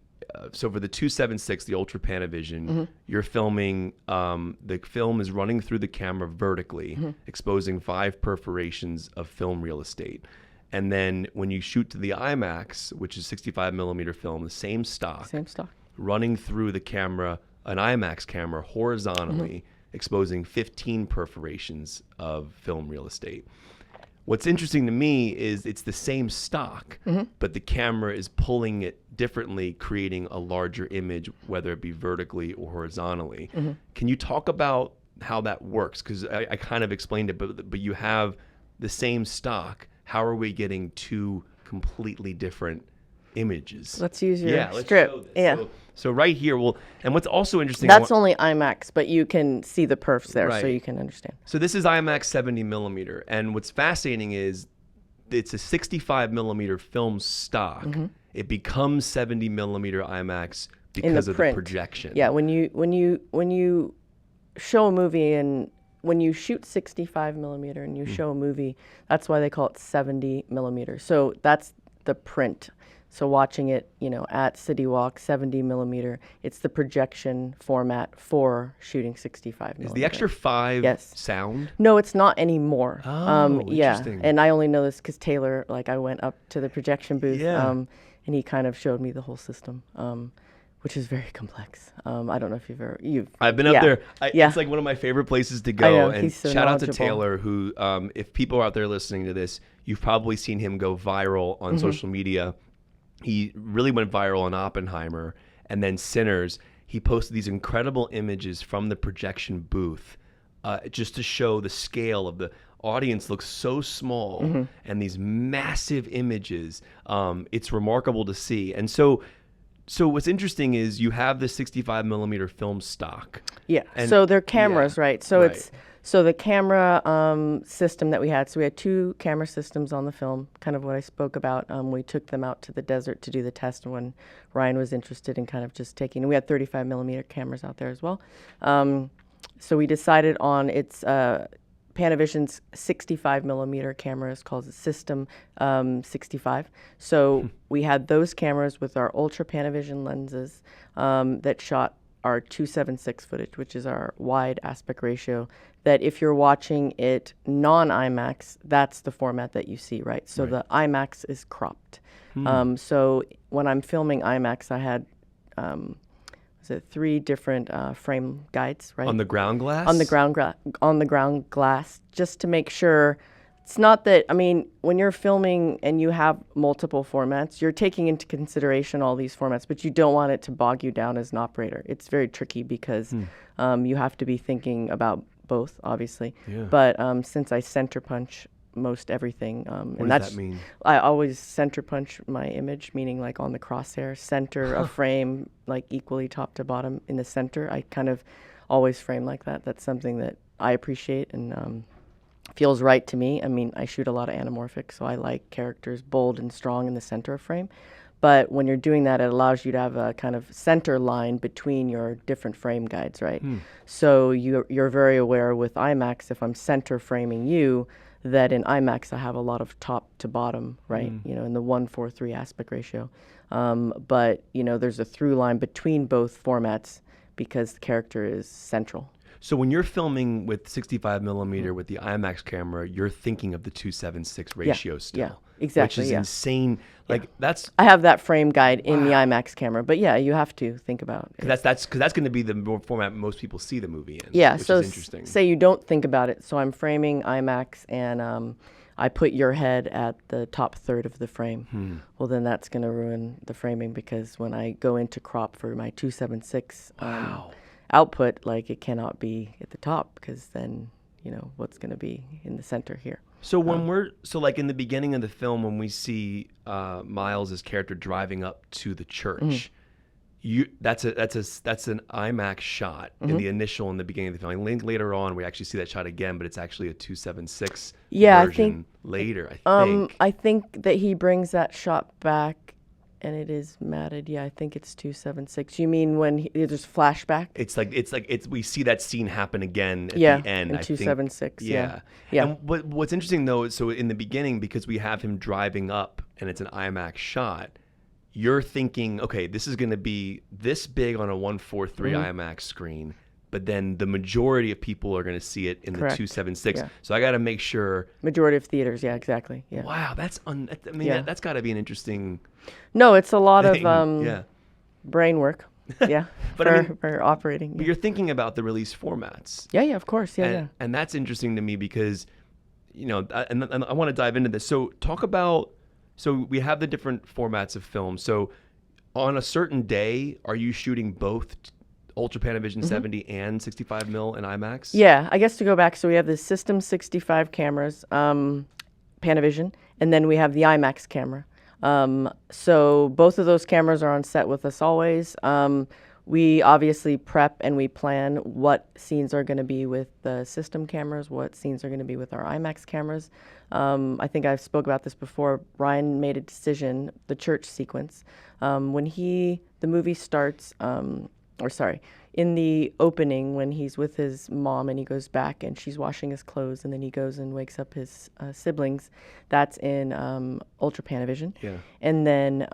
so for the 276, the Ultra Panavision, you're filming, the film is running through the camera vertically, exposing 5 perforations of film real estate. And then when you shoot to the IMAX, which is 65 millimeter film, the same stock, running through the camera, an IMAX camera horizontally, exposing 15 perforations of film real estate. What's interesting to me is it's the same stock, but the camera is pulling it differently, creating a larger image, whether it be vertically or horizontally. Can you talk about how that works? Because I kind of explained it, but you have the same stock. How are we getting 2 completely different images? Let's use your strip. So right here, and what's also interesting... That's only IMAX, but you can see the perfs there, so you can understand. So this is IMAX 70 millimeter, and what's fascinating is it's a 65 millimeter film stock. It becomes 70 millimeter IMAX because of the projection. Yeah, when you show a movie and when you shoot 65 millimeter and you show a movie, that's why they call it 70 millimeter. So that's the print. So watching it, at City Walk, 70 millimeter, it's the projection format for shooting 65 millimeter. Is the extra 5 sound? No, it's not anymore. Interesting. And I only know this because Taylor, I went up to the projection booth, and he kind of showed me the whole system, which is very complex. I don't know if I've been up there. It's like one of my favorite places to go. I know, and he's so shout out to knowledgeable. Taylor, who, if people are out there listening to this, you've probably seen him go viral on social media. He really went viral on Oppenheimer, and then Sinners. He posted these incredible images from the projection booth, just to show the scale of the audience. Looks so small, and these massive images. It's remarkable to see. And so what's interesting is you have the 65 millimeter film stock. Yeah. So they're cameras, right? So it's the camera system that we had. So we had 2 camera systems on the film, kind of what I spoke about. We took them out to the desert to do the test when Ryan was interested in kind of just taking. We had 35 millimeter cameras out there as well. So we decided on its Panavision's 65 millimeter cameras called the System 65. So we had those cameras with our Ultra Panavision lenses that shot our 276 footage, which is our wide aspect ratio, that if you're watching it non-IMAX, that's the format that you see, right? So the IMAX is cropped. So when I'm filming IMAX, I had 3 different frame guides, right? On the ground glass? On the ground glass, just to make sure. It's not that, when you're filming and you have multiple formats, you're taking into consideration all these formats, but you don't want it to bog you down as an operator. It's very tricky because you have to be thinking about both, obviously. But since I center punch most everything. What And does that's that mean? I always center punch my image, meaning like on the crosshair, center a frame like equally top to bottom in the center. I kind of always frame like that. That's something that I appreciate and feels right to me. I mean, I shoot a lot of anamorphic, so I like characters bold and strong in the center of frame. But when you're doing that, it allows you to have a kind of center line between your different frame guides, right? So you're very aware with IMAX, if I'm center framing you, that in IMAX I have a lot of top to bottom, right? You know, in the 1:3 aspect ratio. But, you know, there's a through line between both formats because the character is central. So when you're filming with 65 millimeter with the IMAX camera, you're thinking of the 2:7:6 ratio still. Yeah, exactly. Which is yeah. insane. Like that's I have that frame guide in the IMAX camera, but yeah, you have to think about it. that's going to be the format most people see the movie in. Yeah, which so is interesting. say you don't think about it. So I'm framing IMAX and I put your head at the top third of the frame. Well, then that's going to ruin the framing because when I go into crop for my 2:7:6 output, like it cannot be at the top because then, you know, what's going to be in the center here. So when like in the beginning of the film, when we see Miles's character driving up to the church, that's an IMAX shot in the initial in the beginning of the film. I think later on we actually see that shot again, but it's actually a 2:7:6 Yeah, version I think later. I think. I think that he brings that shot back. And it is matted. Yeah, I think it's 2:7:6. You mean when there's flashback? It's we see that scene happen again at the end. In I 2:7:6. think. Yeah. And what's interesting though, so in the beginning, because we have him driving up and it's an IMAX shot, you're thinking, okay, this is going to be this big on a 1:4:3 IMAX screen, but then the majority of people are going to see it in Correct. the 2:7:6. Yeah. So I got to make sure. Majority of theaters, yeah, exactly. Yeah. Wow, that's that's got to be an interesting. No, it's a lot thing. of brain work. Yeah. But for operating. But you're thinking about the release formats. Yeah, of course. Yeah. And that's interesting to me because, you know, and I want to dive into this. So talk about, so we have the different formats of film. So on a certain day, are you shooting both Ultra Panavision 70 and 65 mil in IMAX? Yeah, I guess to go back, so we have the System 65 cameras, Panavision, and then we have the IMAX camera. So both of those cameras are on set with us always. We obviously prep and we plan what scenes are going to be with the system cameras, what scenes are going to be with our IMAX cameras. I think I've spoke about this before. Ryan made a decision, the church sequence, when the movie starts, in the opening when he's with his mom and he goes back and she's washing his clothes and then he goes and wakes up his siblings, that's in Ultra Panavision. Yeah. And then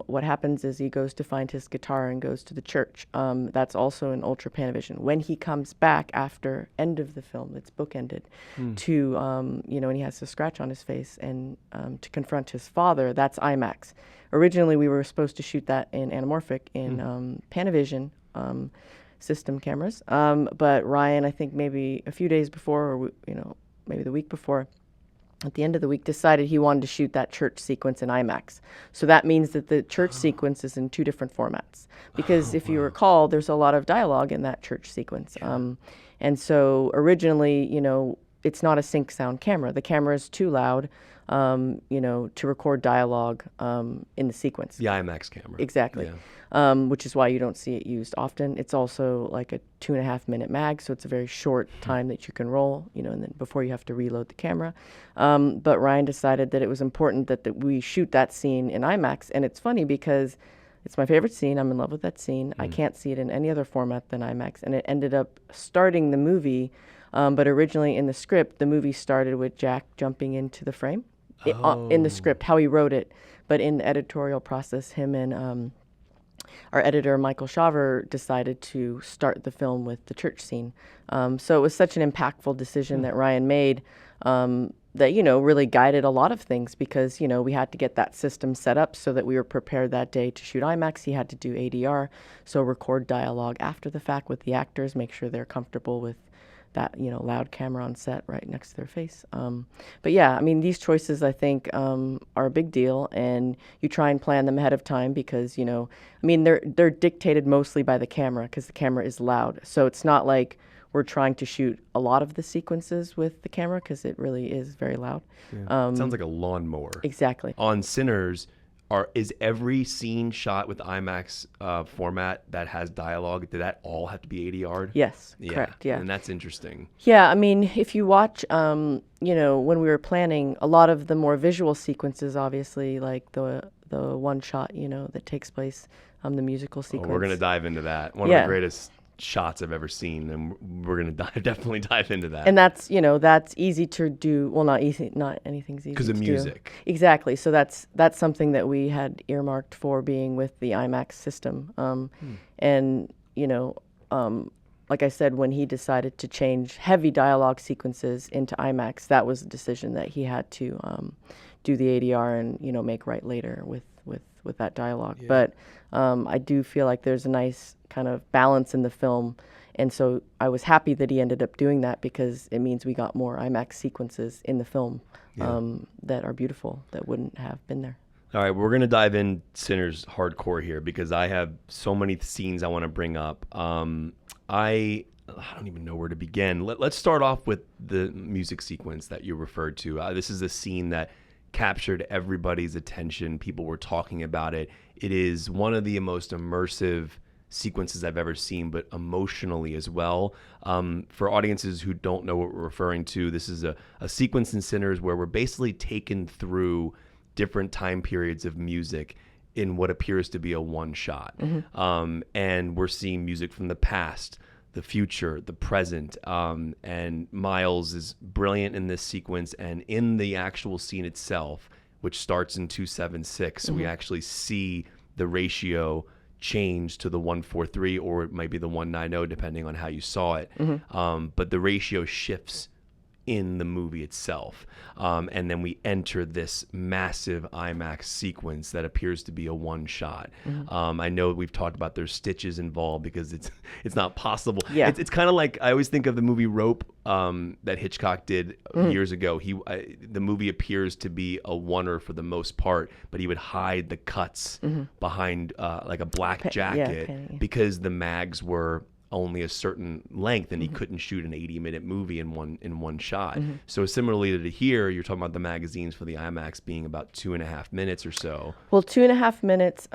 what happens is he goes to find his guitar and goes to the church. That's also in Ultra Panavision. When he comes back after end of the film, it's bookended, to, and he has a scratch on his face and to confront his father, that's IMAX. Originally, we were supposed to shoot that in anamorphic in Panavision system cameras. But Ryan, I think maybe a few days before, or maybe the week before, at the end of the week, decided he wanted to shoot that church sequence in IMAX. So that means that the church sequence is in two different formats. Because if you recall, there's a lot of dialogue in that church sequence. And so originally, it's not a sync sound camera. The camera is too loud, to record dialogue in the sequence. The IMAX camera. Exactly. Yeah. Which is why you don't see it used often. It's also like a 2.5 minute mag, so it's a very short time that you can roll, and then before you have to reload the camera. But Ryan decided that it was important that we shoot that scene in IMAX. And it's funny because it's my favorite scene. I'm in love with that scene. I can't see it in any other format than IMAX. And it ended up starting the movie. But originally in the script, the movie started with Jack jumping into the frame in the script, how he wrote it. But in the editorial process, him and our editor, Michael Shaver, decided to start the film with the church scene. So it was such an impactful decision that Ryan made that, really guided a lot of things because, we had to get that system set up so that we were prepared that day to shoot IMAX. He had to do ADR, so record dialogue after the fact with the actors, make sure they're comfortable with that, loud camera on set right next to their face. But yeah, these choices, I think, are a big deal, and you try and plan them ahead of time because, they're dictated mostly by the camera because the camera is loud. So it's not like we're trying to shoot a lot of the sequences with the camera because it really is very loud. It sounds like a lawnmower. Exactly. On Sinners, is every scene shot with IMAX format that has dialogue? Did that all have to be ADR'd? Yes, correct. Yeah. And that's interesting. Yeah, I mean, if you watch, you know, when we were planning, a lot of the more visual sequences, obviously, like the one shot, you know, that takes place, the musical sequence. We're gonna dive into that. One of the greatest shots I've ever seen, and we're gonna definitely dive into that. And that's, you know, that's easy to do. Well, not easy. Not anything's easy because of music. Exactly. So that's something that we had earmarked for being with the IMAX system. And you know, like I said, when he decided to change heavy dialogue sequences into IMAX, that was a decision that he had to do the ADR and, you know, make right later with that dialogue. Yeah. But I do feel like there's a nice kind of balance in the film. And so I was happy that he ended up doing that because it means we got more IMAX sequences in the film that are beautiful, that wouldn't have been there. All right, we're going to dive in Sinners hardcore here because I have so many scenes I want to bring up. I don't even know where to begin. Let's start off with the music sequence that you referred to. This is a scene that captured everybody's attention. People were talking about it. It is one of the most immersive sequences I've ever seen, but emotionally as well. For audiences who don't know what we're referring to, this is a sequence in Sinners where we're basically taken through different time periods of music in what appears to be a one shot. And we're seeing music from the past, the future, the present, and Miles is brilliant in this sequence. And in the actual scene itself, which starts in 276, we actually see the ratio change to the 1:43, or it might be the 1:90, depending on how you saw it. But the ratio shifts in the movie itself. And then we enter this massive IMAX sequence that appears to be a one shot. I know we've talked about there's stitches involved because it's not possible. Yeah. It's kind of like, I always think of the movie Rope that Hitchcock did years ago. The movie appears to be a oneer for the most part, but he would hide the cuts behind like a black jacket because the mags were only a certain length and he couldn't shoot an 80-minute movie in one shot. So similarly to here, you're talking about the magazines for the IMAX being about 2.5 minutes or so. Well, 2.5 minutes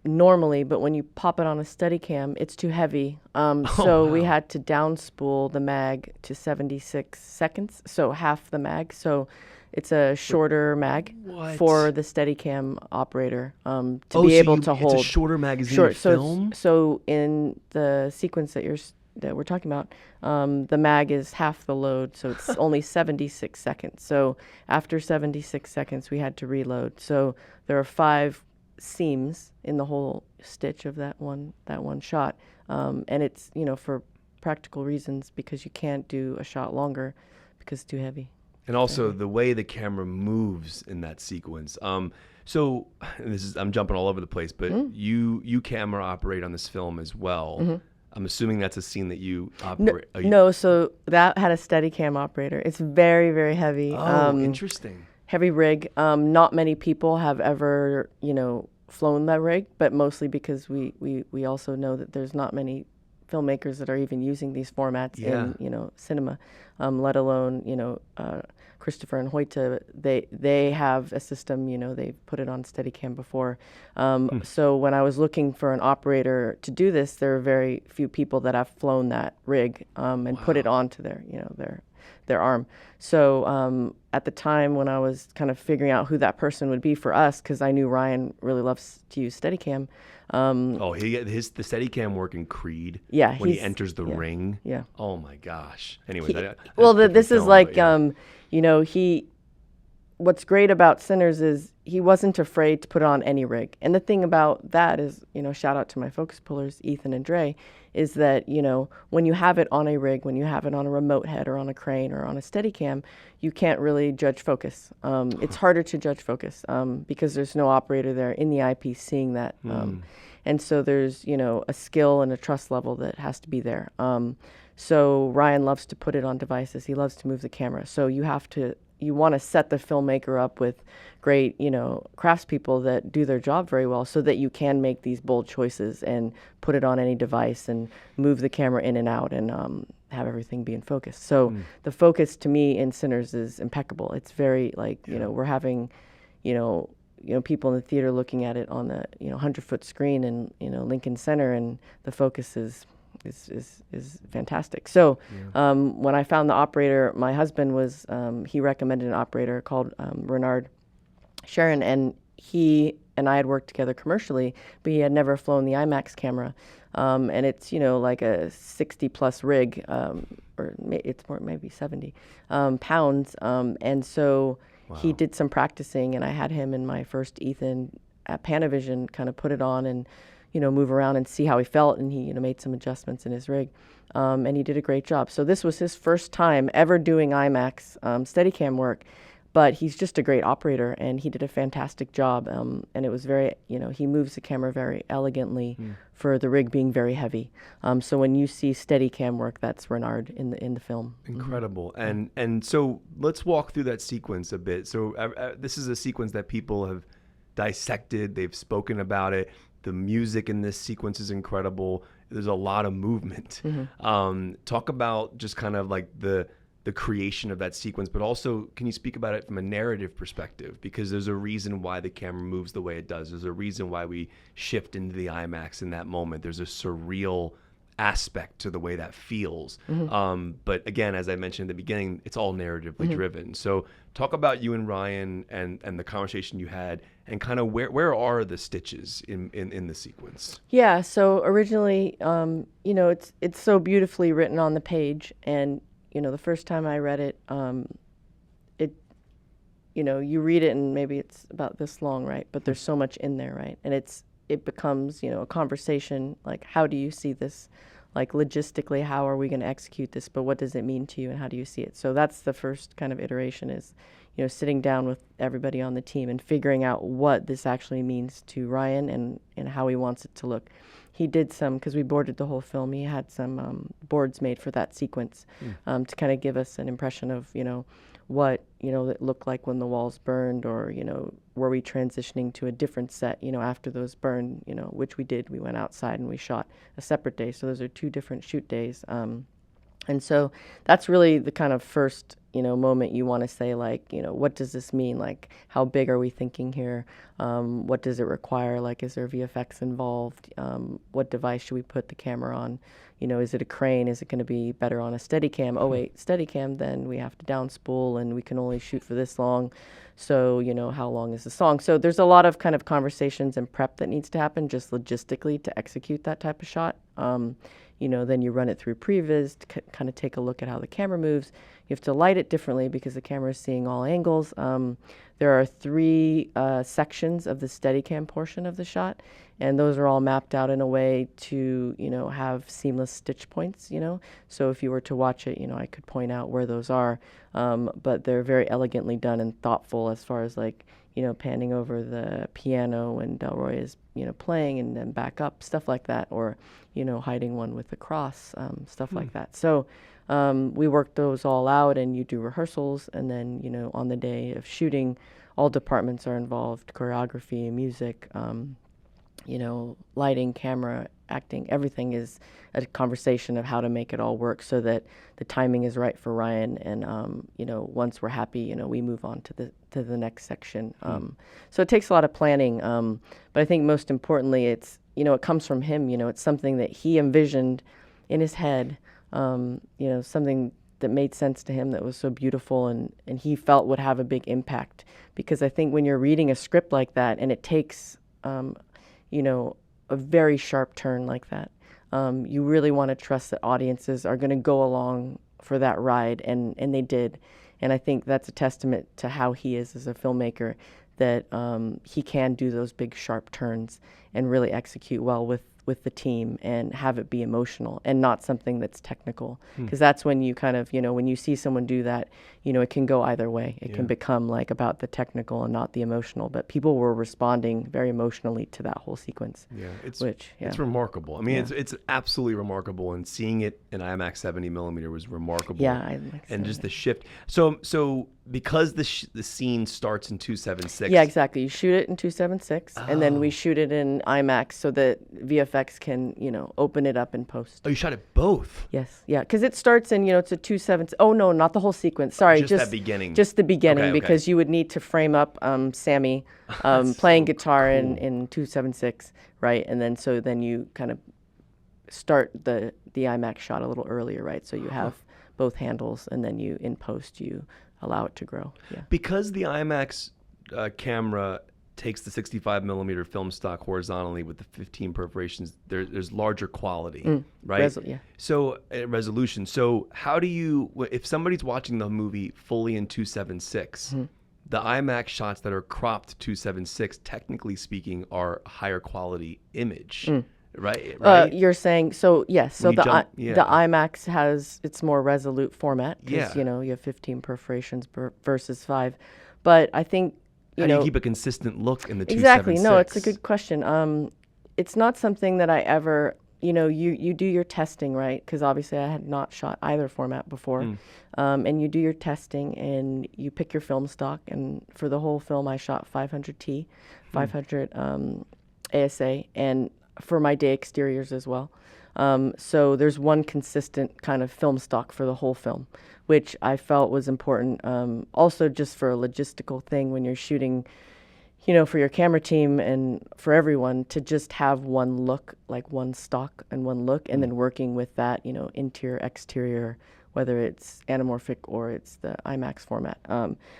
normally, but when you pop it on a Steadicam, it's too heavy. We had to downspool the mag to 76 seconds, so half the mag. So it's a shorter mag for the Steadicam operator to be able to hold. It's a shorter magazine film? So in the sequence that we're talking about, the mag is half the load, so it's only 76 seconds. So after 76 seconds, we had to reload. So there are 5 seams in the whole stitch of that one shot, and it's, you know, for practical reasons because you can't do a shot longer because it's too heavy. And also the way the camera moves in that sequence. So I'm jumping all over the place, but you camera operate on this film as well. I'm assuming that's a scene that you operate. No, so that had a Steadicam operator. It's very, very heavy. Oh, interesting. Heavy rig. Not many people have ever, you know, flown that rig, but mostly because we also know that there's not many filmmakers that are even using these formats in, you know, cinema, let alone, you know, Christopher and Hoyte, they have a system, you know, they've put it on Steadicam before. So when I was looking for an operator to do this, there are very few people that have flown that rig and put it onto their, you know, their arm. So at the time when I was kind of figuring out who that person would be for us, because I knew Ryan really loves to use Steadicam. The Steadicam work in Creed. Yeah, when he enters the ring. Yeah. Oh my gosh. Anyway, this is like you know, what's great about Sinners is he wasn't afraid to put it on any rig. And the thing about that is, you know, shout out to my focus pullers, Ethan and Dre, is that, you know, when you have it on a rig, when you have it on a remote head or on a crane or on a Steadicam, you can't really judge focus. It's harder to judge focus because there's no operator there in the eyepiece seeing that. And so there's, you know, a skill and a trust level that has to be there. So Ryan loves to put it on devices. He loves to move the camera. So you have to, you want to set the filmmaker up with great, craftspeople that do their job very well so that you can make these bold choices and put it on any device and move the camera in and out and have everything be in focus. So the focus to me in Sinners is impeccable. It's very we're having, people in the theater looking at it on the 100-foot screen in Lincoln Center, and the focus is fantastic. So when I found the operator, my husband was he recommended an operator called Bernard Sharon, and he and I had worked together commercially, but he had never flown the IMAX camera, and it's like a 60+ rig, or it's more maybe 70 pounds, and so. Wow. He did some practicing, and I had him in my first Ethan at Panavision kind of put it on and, move around and see how he felt, and he, made some adjustments in his rig, and he did a great job. So this was his first time ever doing IMAX Steadicam work, but he's just a great operator, and he did a fantastic job, and it was very, he moves the camera very elegantly for the rig being very heavy. So when you see Steadicam work, that's Renard in the film. Incredible. And so let's walk through that sequence a bit. So this is a sequence that people have dissected. They've spoken about it. The music in this sequence is incredible. There's a lot of movement. Talk about just kind of like the creation of that sequence, but also can you speak about it from a narrative perspective? Because there's a reason why the camera moves the way it does. There's a reason why we shift into the IMAX in that moment. There's a surreal aspect to the way that feels. But again, as I mentioned at the beginning, it's all narratively driven. So talk about you and Ryan and the conversation you had, and kind of where are the stitches in the sequence? Yeah, so originally, it's so beautifully written on the page, and the first time I read it, you read it and maybe it's about this long, right? But there's so much in there, right? And it becomes, a conversation, like, how do you see this? Like, logistically, how are we going to execute this? But what does it mean to you, and how do you see it? So that's the first kind of iteration is, sitting down with everybody on the team and figuring out what this actually means to Ryan and how he wants it to look. He did some, because we boarded the whole film, he had some boards made for that sequence to kind of give us an impression of, what, it looked like when the walls burned, or, were we transitioning to a different set, after those burned, which we did. We went outside and we shot a separate day. So those are 2 different shoot days. And so that's really the kind of first, moment you want to say, like, what does this mean? Like, how big are we thinking here? What does it require? Like, is there VFX involved? What device should we put the camera on? Is it a crane? Is it going to be better on a Steadicam? Oh, wait, Steadicam, then we have to downspool, and we can only shoot for this long. So, how long is the song? So there's a lot of kind of conversations and prep that needs to happen just logistically to execute that type of shot. Then you run it through previs to kind of take a look at how the camera moves. You have to light it differently because the camera is seeing all angles. There are 3 sections of the Steadicam portion of the shot, and those are all mapped out in a way to, have seamless stitch points, So if you were to watch it, I could point out where those are, but they're very elegantly done and thoughtful as far as, like, panning over the piano when Delroy is, playing and then back up, stuff like that, or, hiding one with the cross, stuff like that. So we work those all out, and you do rehearsals, and then, on the day of shooting, all departments are involved, choreography, music, lighting, camera, acting, everything is a conversation of how to make it all work so that the timing is right for Ryan. And, once we're happy, we move on to the next section. So it takes a lot of planning. But I think most importantly, it's, it comes from him, it's something that he envisioned in his head, something that made sense to him, that was so beautiful and he felt would have a big impact. Because I think when you're reading a script like that and it takes, a very sharp turn like that, you really want to trust that audiences are going to go along for that ride, and they did. And I think that's a testament to how he is as a filmmaker, that he can do those big sharp turns and really execute well with with the team and have it be emotional and not something that's technical, because that's when you kind of, when you see someone do that, it can go either way. It can become like about the technical and not the emotional, but people were responding very emotionally to that whole sequence. It's remarkable. I mean, it's absolutely remarkable, and seeing it in IMAX 70 millimeter was remarkable. And just the shift. So because the scene starts in 276. Yeah, exactly. You shoot it in 276, and then we shoot it in IMAX so that VFX can, open it up in post. Oh, you shot it both? Yes, yeah, because it starts in, it's a 276. Oh no, not the whole sequence. Sorry, just that beginning. Just the beginning, Okay. because you would need to frame up Sammy playing guitar in 276, right? And then you kind of start the IMAX shot a little earlier, right? So you have both handles, and then in post you allow it to grow. Yeah. Because the IMAX camera takes the 65 millimeter film stock horizontally with the 15 perforations, there's larger quality, right? So resolution. So how do you, if somebody's watching the movie fully in 276, the IMAX shots that are cropped 276, technically speaking, are higher quality image. Right. You're saying so? Yes. So the IMAX it's more resolute format because you have 15 perforations versus 5. But I think how do you keep a consistent look in the 276? Exactly. No, it's a good question. It's not something that I ever. You do your testing, right? Because obviously I had not shot either format before, and you do your testing and you pick your film stock. And for the whole film, I shot 500T, 500 ASA, and for my day exteriors as well. So there's one consistent kind of film stock for the whole film, which I felt was important. Also just for a logistical thing when you're shooting, for your camera team and for everyone to just have one look, like one stock and one look, and then working with that, interior, exterior, whether it's anamorphic or it's the IMAX format.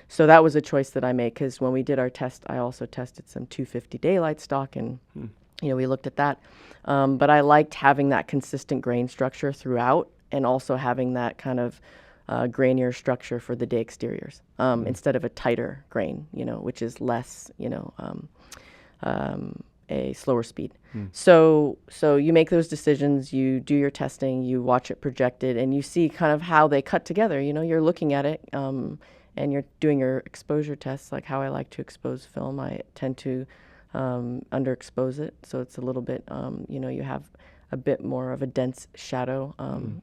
So that was a choice that I made, because when we did our test, I also tested some 250 daylight stock, and we looked at that. But I liked having that consistent grain structure throughout, and also having that kind of grainier structure for the day exteriors, instead of a tighter grain, which is less, a slower speed. So you make those decisions, you do your testing, you watch it projected, and you see kind of how they cut together. You're looking at it, and you're doing your exposure tests, like how I like to expose film. I tend to underexpose it, so it's a little bit, you have a bit more of a dense shadow.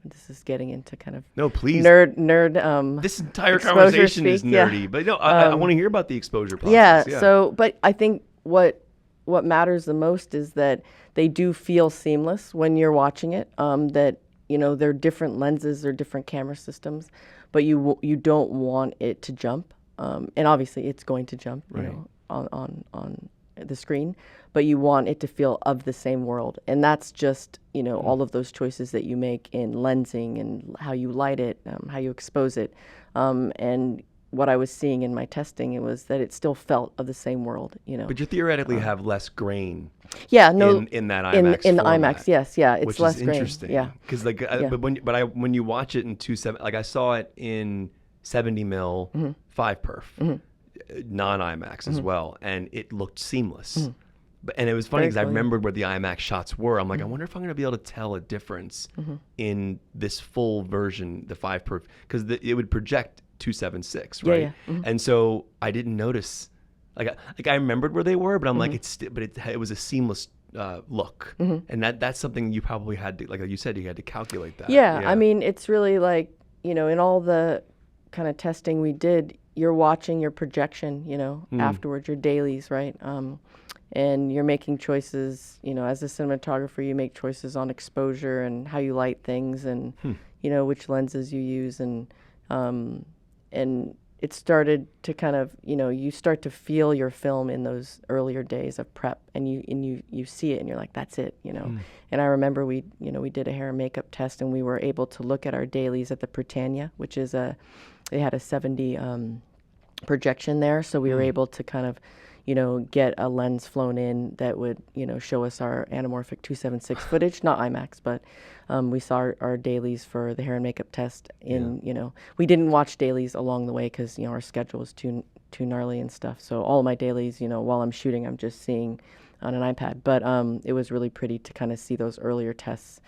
This is getting into kind of nerd. This entire conversation is nerdy, but no, I want to hear about the exposure process. Yeah. So, but I think what matters the most is that they do feel seamless when you're watching it. That they're different lenses or different camera systems, but you don't want it to jump. And obviously, it's going to jump, on the screen, but you want it to feel of the same world. And that's just, all of those choices that you make in lensing and how you light it, how you expose it. And what I was seeing in my testing, it was that it still felt of the same world, But you theoretically have less grain. Yeah, no, in that IMAX in the format, IMAX, yes, yeah, it's which less is grain. Interesting. Yeah, because when you watch it in 270, like I saw it in 70 mil 5 perf. Non-IMAX as well, and it looked seamless. And it was funny because I remembered where the IMAX shots were. I'm like, I wonder if I'm going to be able to tell a difference in this full version, the 5 perf, because it would project 276, right? And so I didn't notice. Like I remembered where they were, but I'm like, it was a seamless look, and that's something you probably had to, like you said, you had to calculate that. Yeah, I mean, it's really like, in all the kind of testing we did, you're watching your projection, afterwards, your dailies, right? And you're making choices, as a cinematographer, you make choices on exposure and how you light things, and, which lenses you use. And it started to kind of, you start to feel your film in those earlier days of prep, and you see it and you're like, that's it, And I remember we did a hair and makeup test, and we were able to look at our dailies at the Britannia, which is they had a 70 projection there, so we were able to kind of get a lens flown in that would show us our anamorphic 276 footage, not IMAX, but we saw our dailies for the hair and makeup test we didn't watch dailies along the way because our schedule was too gnarly and stuff. So all of my dailies, while I'm shooting, I'm just seeing on an iPad. But it was really pretty to kind of see those earlier tests,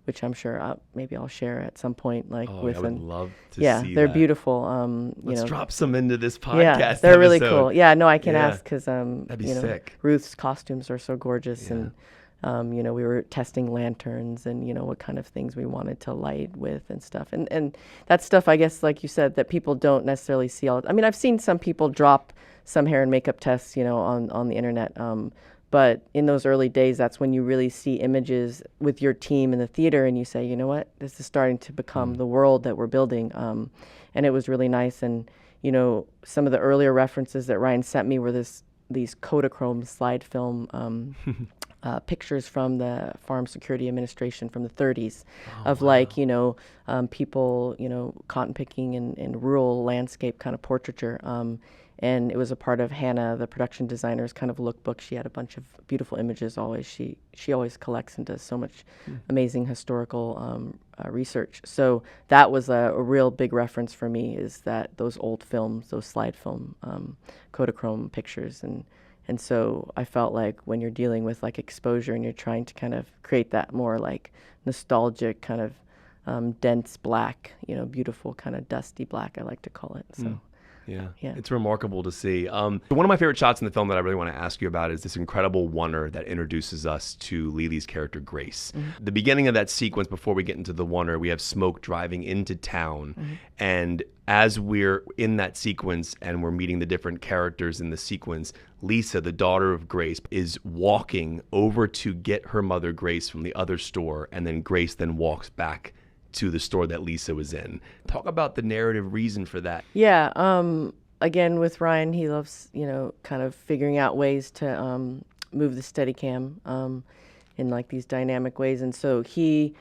which I'm sure maybe I'll share at some point. Like Oh, with I would love to yeah, see they're that. beautiful. Let's drop some into this Yeah, podcast they're really episode. cool. Yeah, no, I can Yeah, ask because that'd be sick. Ruth's costumes are so gorgeous, Yeah. and we were testing lanterns and what kind of things we wanted to light with and stuff. And that stuff, I guess, like you said, that people don't necessarily see all. I mean, I've seen some people drop some hair and makeup tests, on the internet. But in those early days, that's when you really see images with your team in the theater, and you say, you know what, this is starting to become the world that we're building. And it was really nice. And some of the earlier references that Ryan sent me were these Kodachrome slide film pictures from the Farm Security Administration from the 30s of people, cotton picking in rural landscape kind of portraiture. And it was a part of Hannah, the production designer's kind of lookbook. She had a bunch of beautiful images always. She always collects and does so much amazing historical research. So that was a real big reference for me, is that those old films, those slide film Kodachrome pictures. And so I felt like when you're dealing with like exposure and you're trying to kind of create that more like nostalgic kind of dense black, beautiful kind of dusty black, I like to call it. So. Yeah. Yeah. It's remarkable to see. One of my favorite shots in the film that I really want to ask you about is this incredible oneer that introduces us to Lily's character, Grace. The beginning of that sequence, before we get into the oneer, we have Smoke driving into town. And as we're in that sequence and we're meeting the different characters in the sequence, Lisa, the daughter of Grace, is walking over to get her mother, Grace, from the other store. And then Grace then walks back to the store that Lisa was in. Talk about the narrative reason for that. Yeah. Again, with Ryan, he loves, kind of figuring out ways to move the Steadicam in like these dynamic ways. And so he,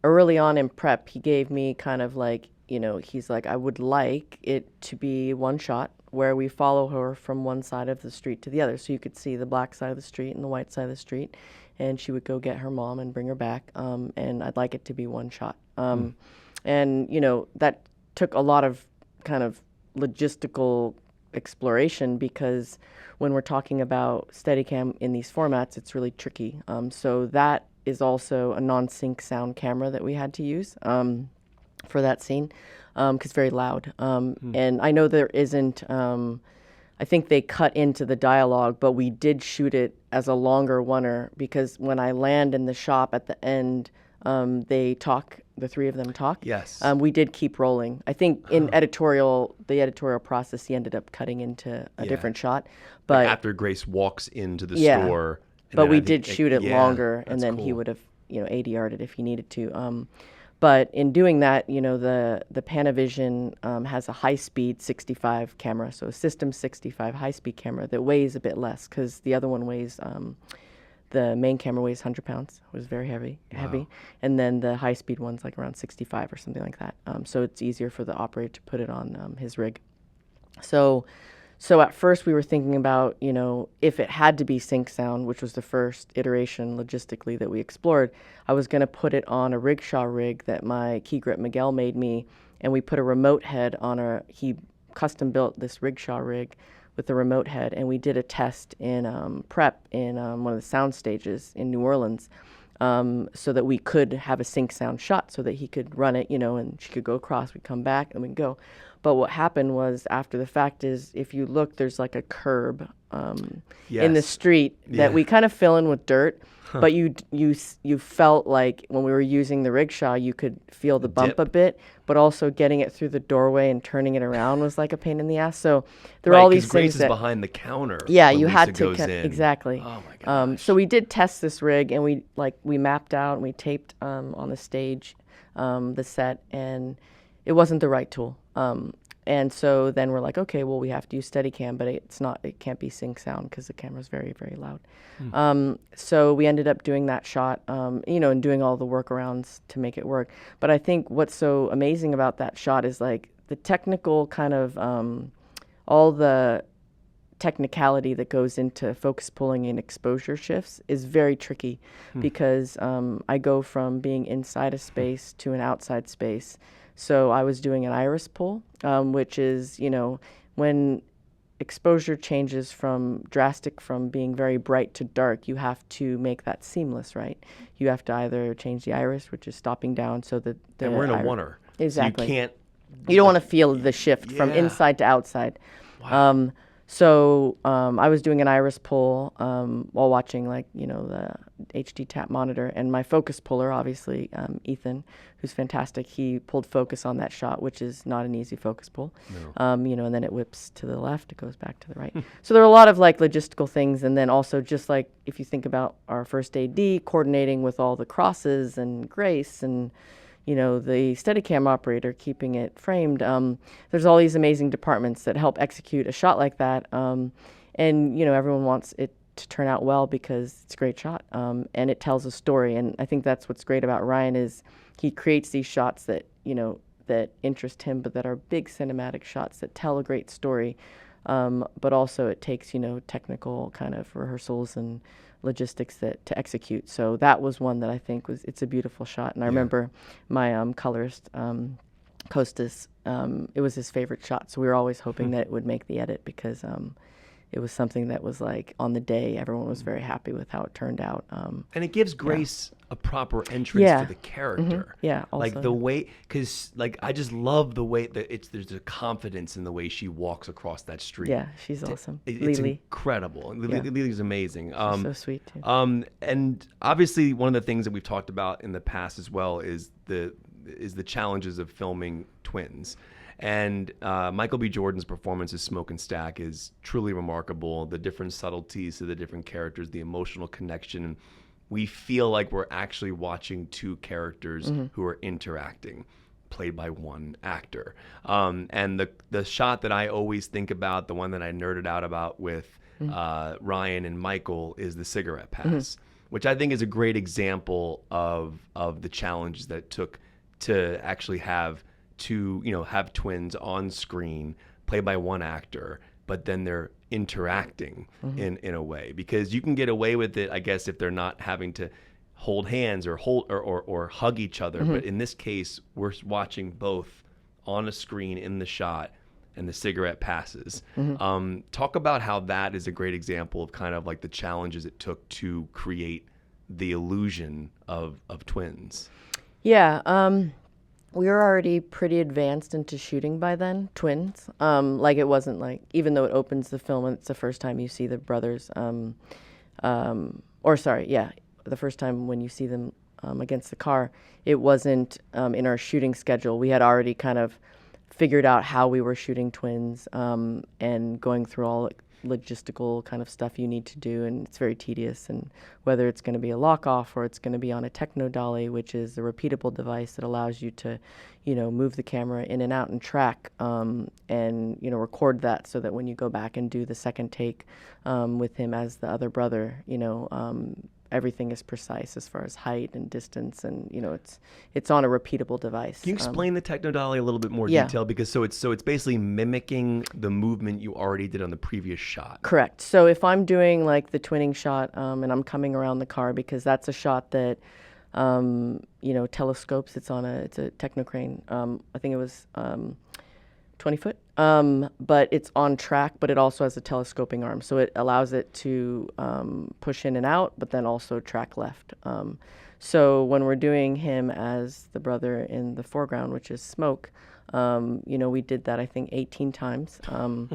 early on in prep, he gave me kind of like, he's like, I would like it to be one shot where we follow her from one side of the street to the other. So you could see the black side of the street and the white side of the street. And she would go get her mom and bring her back. And I'd like it to be one shot. And, that took a lot of kind of logistical exploration, because when we're talking about Steadicam in these formats, it's really tricky. So that is also a non-sync sound camera that we had to use for that scene, because it's very loud. And I know there isn't... I think they cut into the dialogue, but we did shoot it as a longer oneer, because when I land in the shop at the end, they talk, the three of them talk. Yes. We did keep rolling. I think in the editorial process, he ended up cutting into a different shot. But like after Grace walks into the store. But we did shoot it longer, and then he would have, ADR'd it if he needed to. But in doing that, the Panavision has a high-speed 65 camera, so a System 65 high-speed camera that weighs a bit less, because the other one weighs, the main camera weighs 100 pounds. It was very heavy. And then the high-speed one's like around 65 or something like that. So it's easier for the operator to put it on his rig. So at first we were thinking about, if it had to be sync sound, which was the first iteration logistically that we explored, I was going to put it on a rickshaw rig that my key grip Miguel made me, and we put a remote head on he custom built this rickshaw rig with the remote head, and we did a test in prep in one of the sound stages in New Orleans, so that we could have a sync sound shot so that he could run it, and she could go across, we'd come back, and we'd go. But what happened was, after the fact is, if you look, there's like a curb in the street that we kind of fill in with dirt. But you felt like when we were using the rickshaw, you could feel the bump a bit, but also getting it through the doorway and turning it around was like a pain in the ass. So there were all these things Grace is behind the counter. Yeah, when you Lisa had to goes in. Exactly. Oh my gosh. So we did test this rig, and we mapped out and we taped on the stage the set, and it wasn't the right tool. And so then we're like, okay, well, we have to use Steadicam, but it can't be sync sound because the camera's very, very loud. So we ended up doing that shot, and doing all the workarounds to make it work. But I think what's so amazing about that shot is like the technical kind of, all the technicality that goes into focus pulling and exposure shifts is very tricky, because I go from being inside a space to an outside space. So I was doing an iris pull, which is, when exposure changes from drastic from being very bright to dark, you have to make that seamless, right? You have to either change the iris, which is stopping down, so that the And we're in a iris, oneer. exactly. So you can't. You don't want to feel the shift from Yeah. inside to outside. Wow. I was doing an iris pull while watching, like, the HD tap monitor, and my focus puller, obviously, Ethan, who's fantastic, he pulled focus on that shot, which is not an easy focus pull. No. And then it whips to the left, it goes back to the right. So there are a lot of like logistical things, and then also just like if you think about our first AD coordinating with all the crosses and grace and the Steadicam operator keeping it framed. There's all these amazing departments that help execute a shot like that. And everyone wants it to turn out well because it's a great shot. And it tells a story. And I think that's what's great about Ryan is he creates these shots that, that interest him, but that are big cinematic shots that tell a great story. But also it takes, technical kind of rehearsals and logistics to execute. So that was one that I think it's a beautiful shot. And I remember my colorist, Costas, it was his favorite shot. So we were always hoping that it would make the edit because it was something that was like on the day, everyone was very happy with how it turned out. And it gives Grace a proper entrance to the character. Yeah, also, like the way, because like I just love the way that there's a confidence in the way she walks across that street. Yeah, she's awesome. It's Lily. incredible. Lily's amazing. She's so sweet too. And obviously one of the things that we've talked about in the past as well is the challenges of filming twins. And Michael B. Jordan's performance as Smoke and Stack is truly remarkable. The different subtleties to the different characters, the emotional connection. We feel like we're actually watching two characters who are interacting, played by one actor. And the shot that I always think about, the one that I nerded out about with Ryan and Michael, is the cigarette pass, which I think is a great example of the challenges that it took to actually have have twins on screen played by one actor, but then they're interacting in a way, because you can get away with it, I guess, if they're not having to hold hands or hug each other. But in this case, we're watching both on a screen in the shot, and the cigarette passes. Talk about how that is a great example of kind of like the challenges it took to create the illusion of twins. Yeah. We were already pretty advanced into shooting by then, twins. Like it wasn't like, even though it opens the film and it's the first time you see the brothers, the first time when you see them against the car, it wasn't in our shooting schedule. We had already kind of figured out how we were shooting twins and going through all logistical kind of stuff you need to do, and it's very tedious, and whether it's going to be a lock off or it's going to be on a techno dolly, which is a repeatable device that allows you to move the camera in and out and track and record that, so that when you go back and do the second take with him as the other brother, everything is precise as far as height and distance, and it's on a repeatable device. Can you explain the techno dolly a little bit more detail? Because it's basically mimicking the movement you already did on the previous shot. Correct. So if I'm doing like the twinning shot and I'm coming around the car, because that's a shot that telescopes. It's a techno crane. I think it was 20 foot. But it's on track, but it also has a telescoping arm. So it allows it to push in and out, but then also track left. So when we're doing him as the brother in the foreground, which is Smoke, we did that, I think, 18 times. Wow.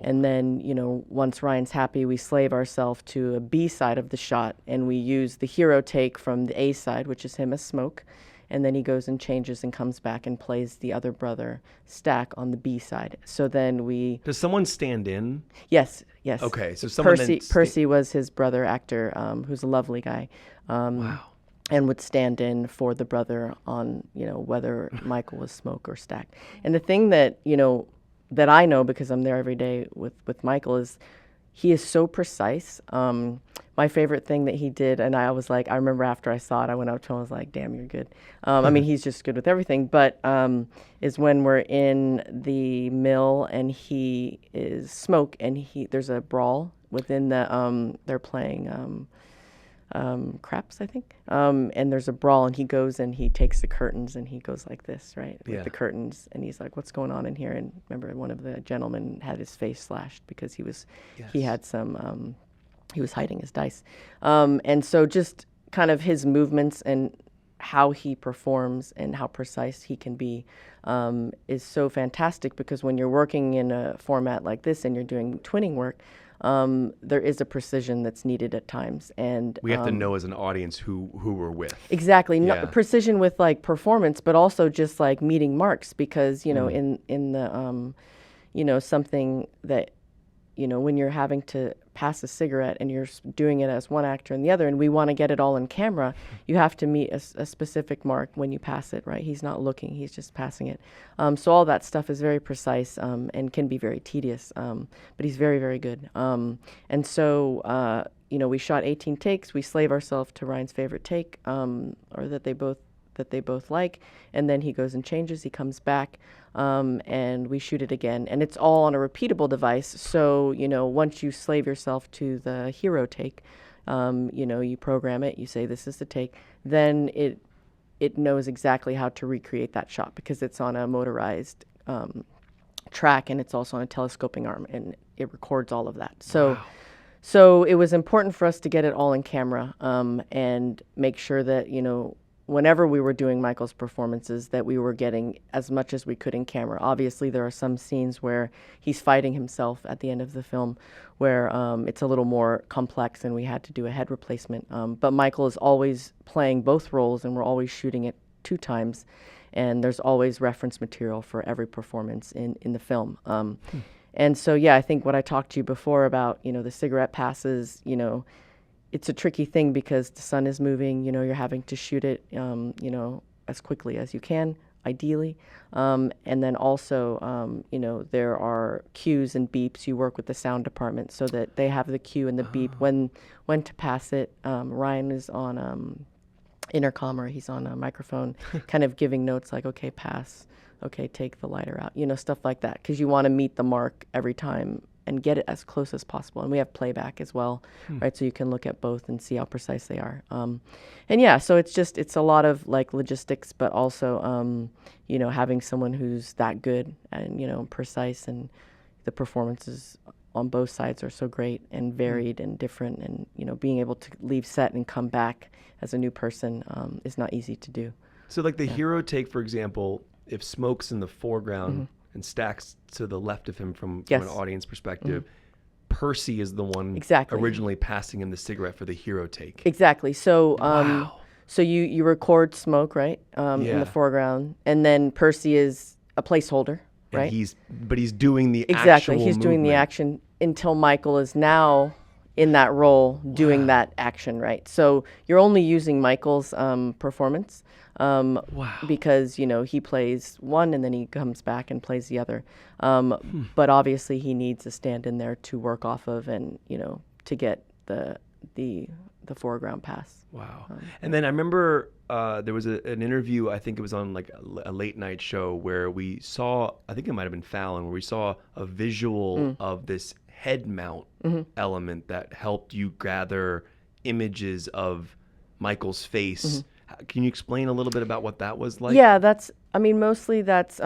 And then, once Ryan's happy, we slave ourselves to a B side of the shot, and we use the hero take from the A side, which is him as Smoke. And then he goes and changes and comes back and plays the other brother, Stack, on the B side. So then we... Does someone stand in? Yes. Okay, so someone Percy was his brother actor, who's a lovely guy. Wow. And would stand in for the brother on, whether Michael was Smoke or Stack. And the thing that, that I know, because I'm there every day with Michael, is he is so precise. My favorite thing that he did, and I remember after I saw it, I went up to him and was like, damn, you're good. He's just good with everything, but is when we're in the mill and he is Smoke, and there's a brawl within the, they're playing, Craps, I think. And there's a brawl, and he goes and he takes the curtains and he goes like this, right, with the curtains, and he's like, "What's going on in here?" And remember, one of the gentlemen had his face slashed because he had some he was hiding his dice, and so just kind of his movements and how he performs and how precise he can be is so fantastic, because when you're working in a format like this and you're doing twinning work, there is a precision that's needed at times, and we have to know as an audience who we're with. Exactly, precision with like performance, but also just like meeting marks, because in the something that when you're having to pass a cigarette and you're doing it as one actor and the other, and we want to get it all in camera, you have to meet a specific mark when you pass it, right? He's not looking, he's just passing it. So all that stuff is very precise and can be very tedious, but he's very, very good. And so, we shot 18 takes. We slave ourselves to Ryan's favorite take, or that they both like, and then he goes and changes, he comes back, and we shoot it again, and it's all on a repeatable device. So once you slave yourself to the hero take, you program it, you say this is the take, then it knows exactly how to recreate that shot, because it's on a motorized track, and it's also on a telescoping arm, and it records all of that. So. Wow. So it was important for us to get it all in camera, and make sure that, whenever we were doing Michael's performances, that we were getting as much as we could in camera. Obviously, there are some scenes where he's fighting himself at the end of the film, where it's a little more complex and we had to do a head replacement. But Michael is always playing both roles, and we're always shooting it 2 times. And there's always reference material for every performance in the film. And so, I think what I talked to you before about, the cigarette passes, it's a tricky thing because the sun is moving, you're having to shoot it, as quickly as you can, ideally. And then also, there are cues and beeps. You work with the sound department so that they have the cue and the beep when to pass it. Ryan is on intercom, or he's on a microphone, kind of giving notes like, okay, pass. Okay, take the lighter out, stuff like that, because you want to meet the mark every time and get it as close as possible. And we have playback as well, right? So you can look at both and see how precise they are. So it's a lot of like logistics, but also, having someone who's that good and, precise, and the performances on both sides are so great and varied and different, and, being able to leave set and come back as a new person is not easy to do. So like the hero take, for example, if Smoke's in the foreground and Stack's to the left of him from an audience perspective, Percy is the one originally passing him the cigarette for the hero take. Exactly. So so you record Smoke, right, in the foreground, and then Percy is a placeholder, right? And he's doing the actual he's doing the action until Michael is now in that role doing that action, right? So you're only using Michael's performance. Because he plays one and then he comes back and plays the other, but obviously he needs a stand-in there to work off of, and to get the foreground pass. And then I remember there was an interview, I think it was on like a late night show, where we saw, I think it might have been Fallon, where we saw a visual of this head mount element that helped you gather images of Michael's face. Can you explain a little bit about what that was like? Yeah, mostly that's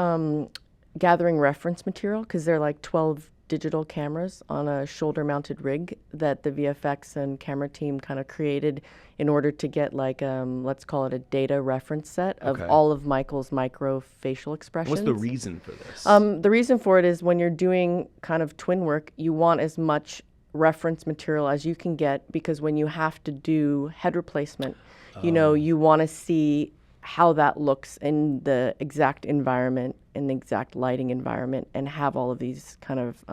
gathering reference material, because they're like 12 digital cameras on a shoulder-mounted rig that the VFX and camera team kind of created in order to get like, let's call it a data reference set of all of Michael's micro facial expressions. What's the reason for this? The reason for it is when you're doing kind of twin work, you want as much reference material as you can get, because when you have to do head replacement, you want to see how that looks in the exact environment, in the exact lighting environment, and have all of these kind of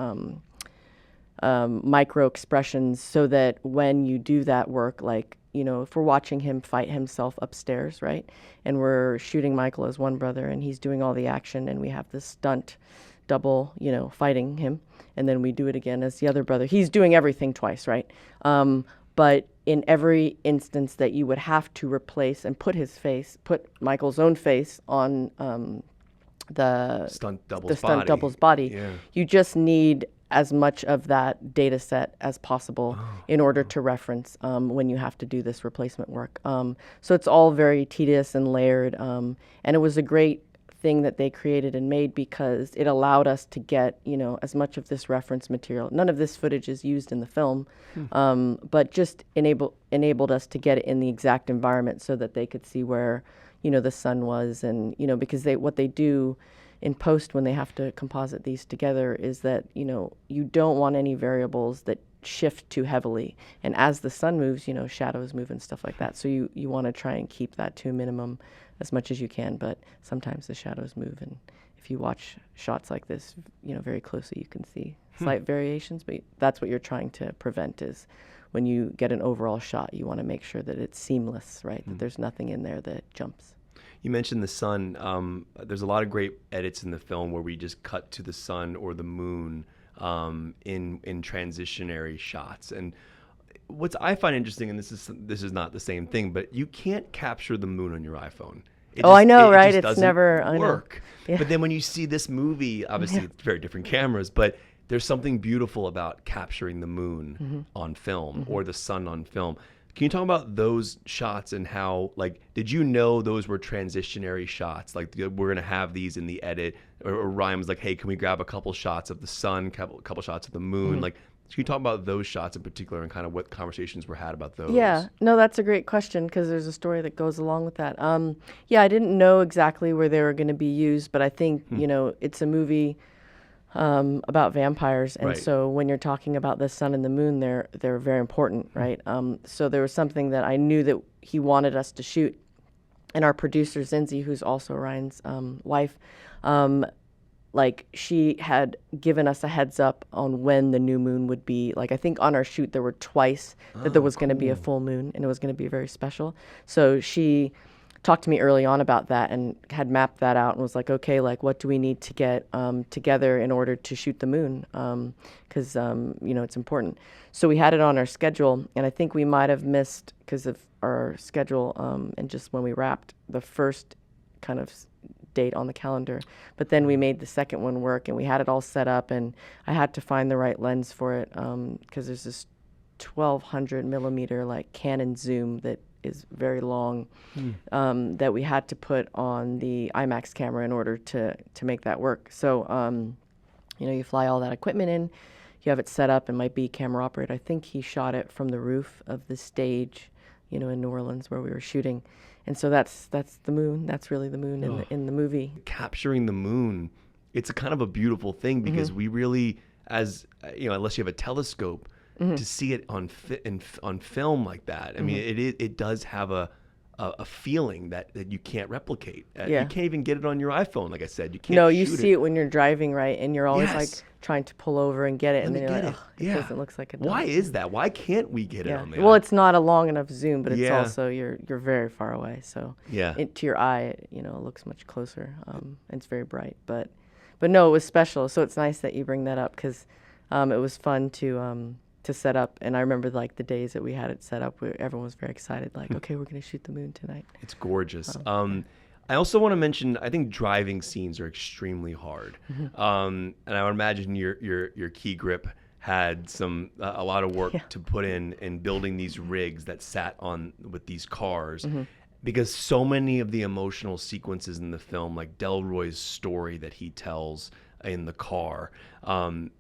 micro expressions, so that when you do that work, like, if we're watching him fight himself upstairs, right, and we're shooting Michael as one brother and he's doing all the action, and we have this stunt double, fighting him, and then we do it again as the other brother. He's doing everything twice, right? But in every instance that you would have to replace and put Michael's own face on the stunt double's body, you just need as much of that data set as possible in order to reference when you have to do this replacement work. So it's all very tedious and layered, and it was a great thing that they created and made because it allowed us to get, as much of this reference material. None of this footage is used in the film, but just enabled us to get it in the exact environment so that they could see where, the sun was, and, because what they do in post when they have to composite these together is that, you don't want any variables that shift too heavily. And as the sun moves, shadows move and stuff like that. So you want to try and keep that to a minimum as much as you can, but sometimes the shadows move. And if you watch shots like this, very closely, you can see slight variations, but that's what you're trying to prevent is when you get an overall shot, you want to make sure that it's seamless, right? That there's nothing in there that jumps. You mentioned the sun. There's a lot of great edits in the film where we just cut to the sun or the moon in transitionary shots. And what I find interesting, and this is not the same thing, but you can't capture the moon on your iPhone. I know, right? It it's doesn't never work. Yeah. But then when you see this movie, obviously it's very different cameras, but there's something beautiful about capturing the moon on film or the sun on film. Can you talk about those shots and how, did you know those were transitionary shots? Like, we're going to have these in the edit, or Ryan was like, hey, can we grab a couple shots of the sun, couple shots of the moon? Can you talk about those shots in particular and kind of what conversations were had about those? Yeah, no, that's a great question because there's a story that goes along with that. I didn't know exactly where they were going to be used, but I think, it's a movie about vampires, and so when you're talking about the sun and the moon, they're very important, right? So there was something that I knew that he wanted us to shoot, and our producer Zinzi, who's also Ryan's wife, she had given us a heads up on when the new moon would be. I think on our shoot there were twice that there was going to be a full moon, and it was going to be very special. So she talked to me early on about that and had mapped that out and was like, okay, what do we need to get together in order to shoot the moon? Because, it's important. So we had it on our schedule, and I think we might have missed, because of our schedule and just when we wrapped, the first kind of date on the calendar. But then we made the second one work, and we had it all set up, and I had to find the right lens for it because there's this 1200 millimeter Canon zoom that is very long that we had to put on the IMAX camera in order to make that work. So, you fly all that equipment in, you have it set up, and my B camera operator, I think he shot it from the roof of the stage, in New Orleans where we were shooting. And so that's the moon. That's really the moon in the movie. Capturing the moon, it's a kind of a beautiful thing because we really, unless you have a telescope, to see it on film like that. I mean, it does have a feeling that you can't repreplicate. You can't even get it on your iPhone, like I said. You can't. No, you see it when you're driving, right? And you're always trying to pull over and get it, and then you're like, it doesn't look like it does. Why is that? Why can't we get it on there? Well, it's not a long enough zoom, but it's also you're very far away, so to your eye, it looks much closer. And it's very bright, but no, it was special. So it's nice that you bring that up because it was fun to set up. And I remember the days that we had it set up, everyone was very excited, okay, we're going to shoot the moon tonight. It's gorgeous. I also want to mention, I think driving scenes are extremely hard. And I would imagine your key grip had a lot of work to put in building these rigs that sat on with these cars. Because so many of the emotional sequences in the film, like Delroy's story that he tells in the car,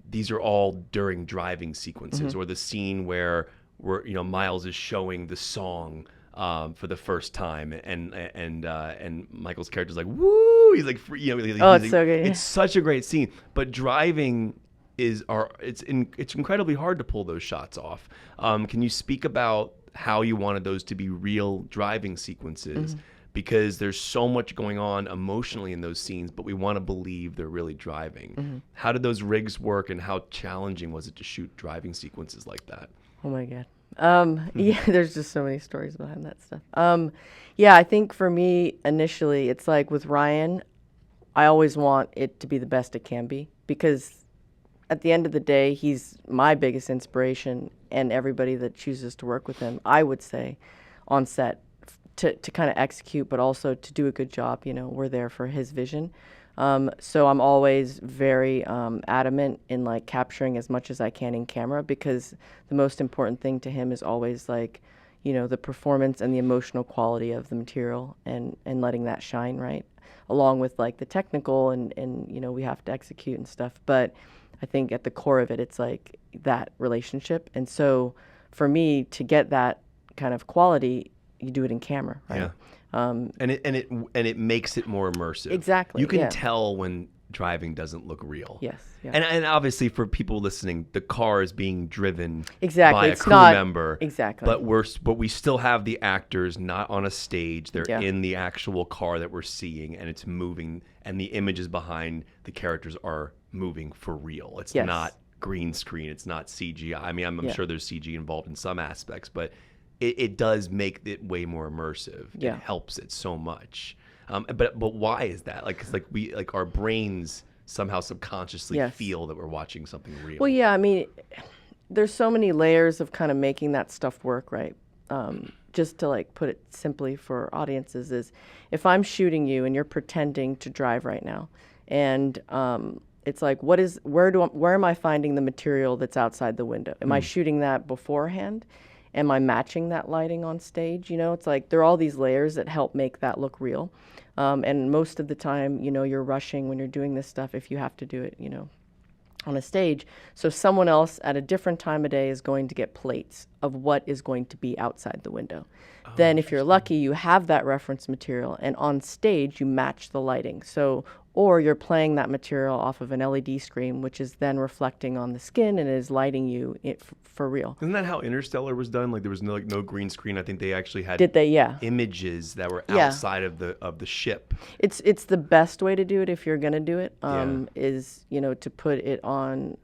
these are all during driving sequences, or the scene where Miles is showing the song for the first time, and Michael's character's like, woo, he's like, it's so good. It's such a great scene. But driving it's incredibly hard to pull those shots off. Can you speak about how you wanted those to be real driving sequences? Because there's so much going on emotionally in those scenes, but we want to believe they're really driving. How did those rigs work, and how challenging was it to shoot driving sequences like that? Oh my God. There's just so many stories behind that stuff. I think for me, initially, it's like with Ryan, I always want it to be the best it can be, because at the end of the day, he's my biggest inspiration, and everybody that chooses to work with him, I would say, on set, to kind of execute, but also to do a good job. We're there for his vision. So I'm always very adamant in like capturing as much as I can in camera, because the most important thing to him is always like, the performance and the emotional quality of the material, and letting that shine, right? Along with like the technical, and we have to execute and stuff. But I think at the core of it, it's like that relationship. And so for me to get that kind of quality, you do it in camera, right? Yeah. And it makes it more immersive. Exactly, You can yeah. tell when driving doesn't look real. Yes, yeah. And obviously for people listening, the car is being driven Exactly. by a It's crew not member. exactly. But we still have the actors not on a stage. They're Yeah. in the actual car that we're seeing, and it's moving, and the images behind the characters are moving for real. It's Yes. not green screen. It's not CGI. I mean, I'm Yeah. sure there's CG involved in some aspects, but it does make it way more immersive. Yeah. It helps it so much. But why is that? Like, 'cause like our brains somehow subconsciously Yes. feel that we're watching something real. Well, yeah, I mean, there's so many layers of kind of making that stuff work, right? Just to like put it simply for audiences is, if I'm shooting you and you're pretending to drive right now, and it's like, where am I finding the material that's outside the window? Am I shooting that beforehand? Am I matching that lighting on stage? It's like there are all these layers that help make that look real. And most of the time, you're rushing when you're doing this stuff, if you have to do it, on a stage. So someone else at a different time of day is going to get plates of what is going to be outside the window. Then if you're lucky, you have that reference material, and on stage you match the lighting. So, or you're playing that material off of an LED screen, which is then reflecting on the skin and is lighting you for real. Isn't that how Interstellar was done? Like there was no green screen. I think they actually had Did they? Yeah. images that were Yeah. outside of the ship. It's the best way to do it if you're going to do it, Yeah. is, to put it on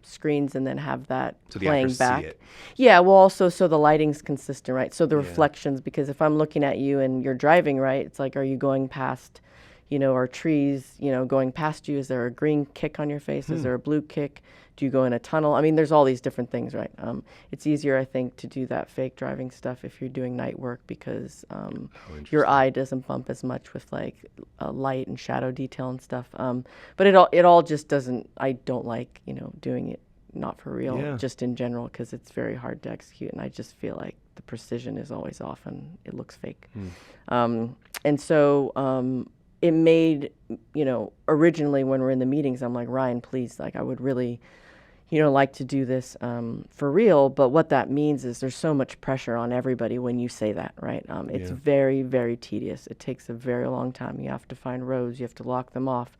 screens and then have that So the playing actors see back. it. Yeah, well, also so the lighting's consistent, right? So the reflections, because if I'm looking at you and you're driving, right, it's like, are you going past, are trees, going past you? Is there a green kick on your face? Is there a blue kick? Do you go in a tunnel? I mean, there's all these different things, right? It's easier, I think, to do that fake driving stuff if you're doing night work, because your eye doesn't bump as much with like light and shadow detail and stuff. But it all just doesn't. I don't like doing it not for real, Yeah. just in general, because it's very hard to execute, and I just feel like the precision is always off and it looks fake. And so it made, originally when we're in the meetings, I'm like, Ryan, please, like I would really, like to do this for real. But what that means is there's so much pressure on everybody when you say that, right? It's very, very tedious. It takes a very long time. You have to find rows. You have to lock them off.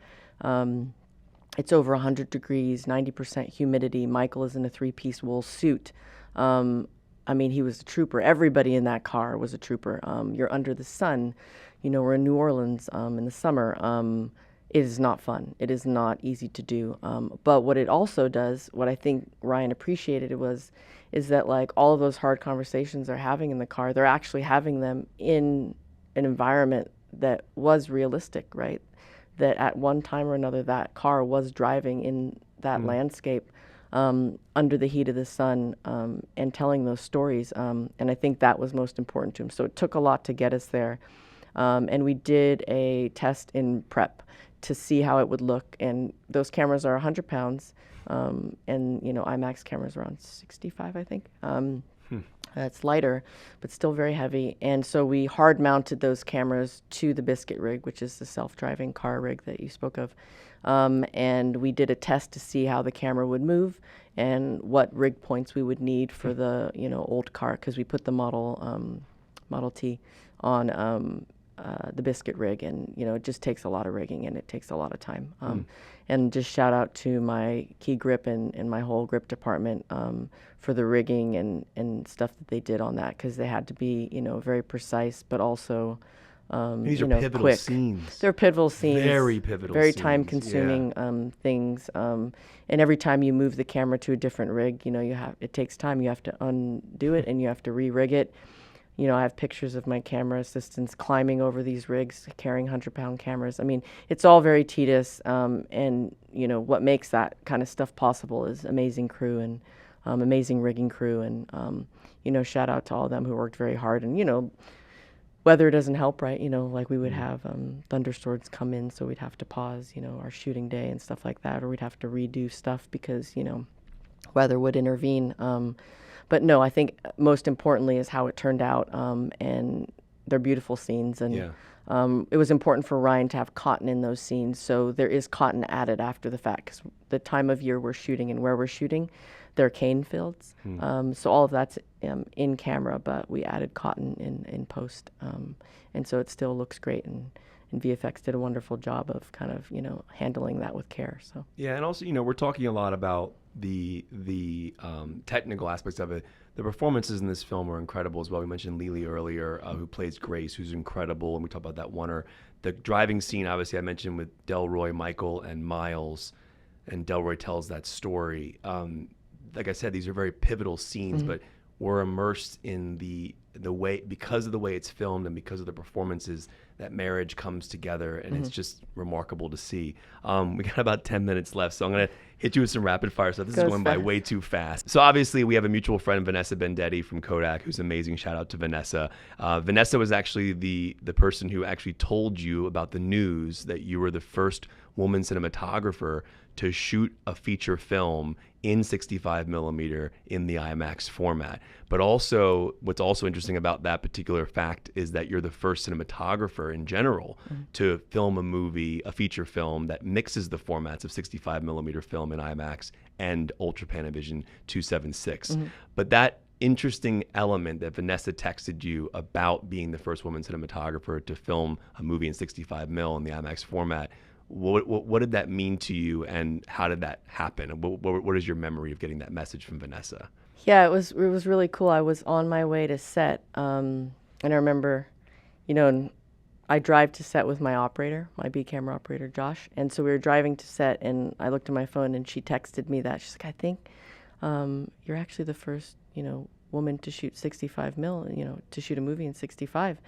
It's over 100 degrees, 90% humidity. Michael is in a 3-piece wool suit. I mean, he was a trooper. Everybody in that car was a trooper. You're under the sun. We're in New Orleans in the summer. It is not fun. It is not easy to do. But what it also does, what I think Ryan appreciated is that like all of those hard conversations they're having in the car, they're actually having them in an environment that was realistic, right? That at one time or another, that car was driving in that landscape under the heat of the sun, and telling those stories. And I think that was most important to him. So it took a lot to get us there. And we did a test in prep to see how it would look. And those cameras are 100 pounds. And, IMAX cameras around 65, I think. It's lighter, but still very heavy. And so we hard mounted those cameras to the biscuit rig, which is the self-driving car rig that you spoke of. And we did a test to see how the camera would move and what rig points we would need for the, old car, because we put the Model T on the biscuit rig, and it just takes a lot of rigging and it takes a lot of time. And just shout out to my key grip and my whole grip department for the rigging and stuff that they did on that, because they had to be very precise, but also These are pivotal quick. scenes. They're pivotal scenes. Very pivotal Very scenes, time-consuming things. And every time you move the camera to a different rig, it takes time. You have to undo it and you have to re-rig it. I have pictures of my camera assistants climbing over these rigs, carrying 100-pound cameras. I mean, it's all very tedious. And what makes that kind of stuff possible is amazing crew and amazing rigging crew. And shout out to all of them who worked very hard. And weather doesn't help, right? Like we would have thunderstorms come in, so we'd have to pause, our shooting day and stuff like that, or we'd have to redo stuff because, weather would intervene. But no, I think most importantly is how it turned out, and they're beautiful scenes. And Yeah. it was important for Ryan to have cotton in those scenes, so there is cotton added after the fact, because the time of year we're shooting and where we're shooting, they're cane fields. So all of that's in camera, but we added cotton in post, and so it still looks great. And VFX did a wonderful job of kind of handling that with care. So Yeah, and also, we're talking a lot about the technical aspects of it. The performances in this film are incredible as well. We mentioned Lily earlier, who plays Grace, who's incredible, and we talked about that oneer. The driving scene, obviously, I mentioned with Delroy, Michael, and Miles, and Delroy tells that story. Like I said, these are very pivotal scenes, but we're immersed in the way, because of the way it's filmed and because of the performances, that marriage comes together, and it's just remarkable to see. We got about 10 minutes left, so I'm going to hit you with some rapid fire stuff. This is going by way too fast. So obviously we have a mutual friend, Vanessa Bendetti from Kodak, who's amazing. Shout out to Vanessa. Vanessa was actually the person who actually told you about the news that you were the first woman cinematographer to shoot a feature film in 65 millimeter in the IMAX format. But also, what's also interesting about that particular fact is that you're the first cinematographer in general to film a feature film that mixes the formats of 65 millimeter film in IMAX and Ultra Panavision 276. But that interesting element that Vanessa texted you about being the first woman cinematographer to film a movie in 65 mil in the IMAX format, what did that mean to you, and how did that happen? What is your memory of getting that message from Vanessa? Yeah, it was really cool. I was on my way to set, and I remember, I drive to set with my operator, my B camera operator, Josh. And so we were driving to set, and I looked at my phone, and she texted me that. She's like, I think you're actually the first, woman to shoot 65 mil, to shoot a movie in 65.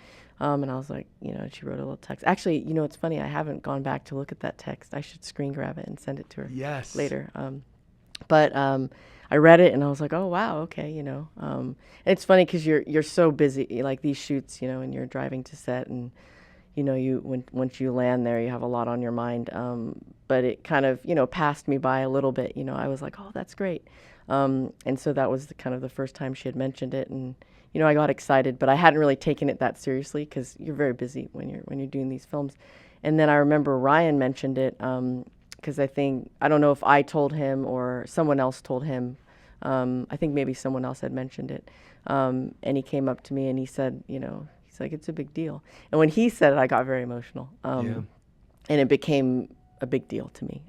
And I was like, she wrote a little text. Actually, it's funny, I haven't gone back to look at that text. I should screen grab it and send it to her later. But I read it, and I was like, oh, wow, okay, And it's funny because you're so busy, like these shoots, and you're driving to set, and, once you land there, you have a lot on your mind. But it kind of, passed me by a little bit. I was like, oh, that's great. And so that was kind of the first time she had mentioned it, and I got excited, but I hadn't really taken it that seriously because you're very busy when you're doing these films. And then I remember Ryan mentioned it because I don't know if I told him or someone else told him. I think maybe someone else had mentioned it, and he came up to me and he said, he's like, it's a big deal. And when he said it, I got very emotional, and it became a big deal to me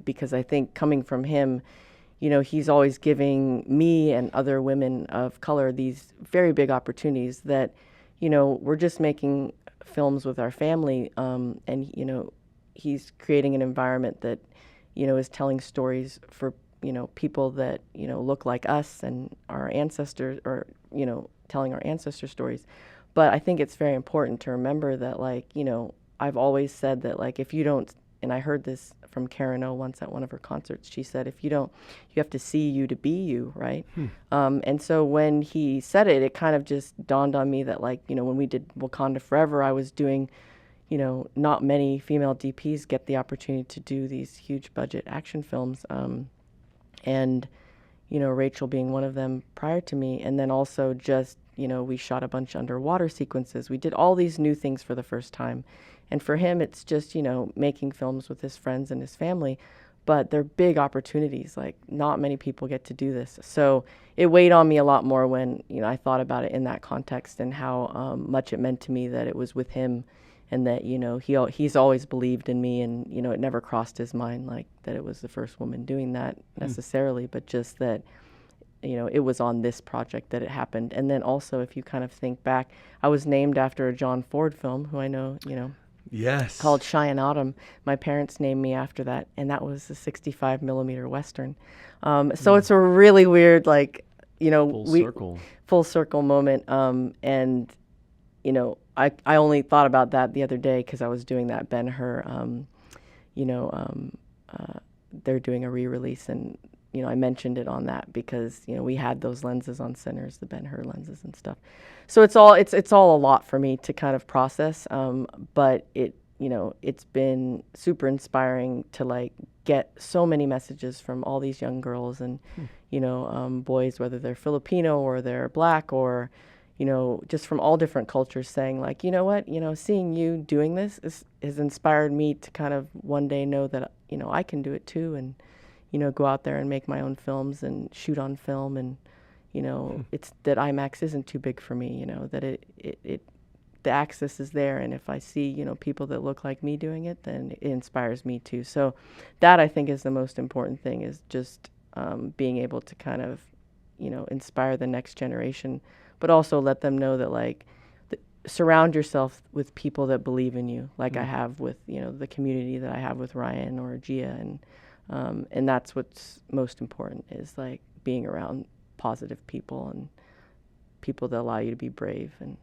because I think coming from him, he's always giving me and other women of color these very big opportunities that, we're just making films with our family, and, he's creating an environment that, is telling stories for, people that, look like us and our ancestors, or, telling our ancestor stories. But I think it's very important to remember that, like, I've always said that, like, if you don't, and I heard this from Karen O once at one of her concerts, she said, if you don't, you have to see you to be you, right? And so when he said it, it kind of just dawned on me that, like, when we did Wakanda Forever, I was doing, not many female DPs get the opportunity to do these huge budget action films. And, Rachel being one of them prior to me. And then also just, we shot a bunch of underwater sequences. We did all these new things for the first time. And for him, it's just, making films with his friends and his family. But they're big opportunities. Like, not many people get to do this. So it weighed on me a lot more when, I thought about it in that context, and how much it meant to me that it was with him, and that, he's always believed in me, and, it never crossed his mind, like, that it was the first woman doing that necessarily, but just that, it was on this project that it happened. And then also, if you kind of think back, I was named after a John Ford film, who I know, Yes. called Cheyenne Autumn. My parents named me after that, and that was a 65 millimeter Western. So it's a really weird, like, full circle moment. And, I only thought about that the other day because I was doing that Ben-Hur, they're doing a re-release, and, I mentioned it on that because, we had those lenses on Sinners, the Ben-Hur lenses and stuff. So it's all a lot for me to kind of process. But it's been super inspiring to like get so many messages from all these young girls and boys, whether they're Filipino or they're black or just from all different cultures, saying like, you know what, seeing you doing this has inspired me to kind of one day know that I can do it too, and go out there and make my own films and shoot on film, and it's that IMAX isn't too big for me, that it the access is there, and if I see people that look like me doing it, then it inspires me too. So that, I think, is the most important thing, is just being able to kind of inspire the next generation, but also let them know that like surround yourself with people that believe in you, like I have with the community that I have with Ryan or Gia, and that's what's most important, is like being around positive people and people that allow you to be brave and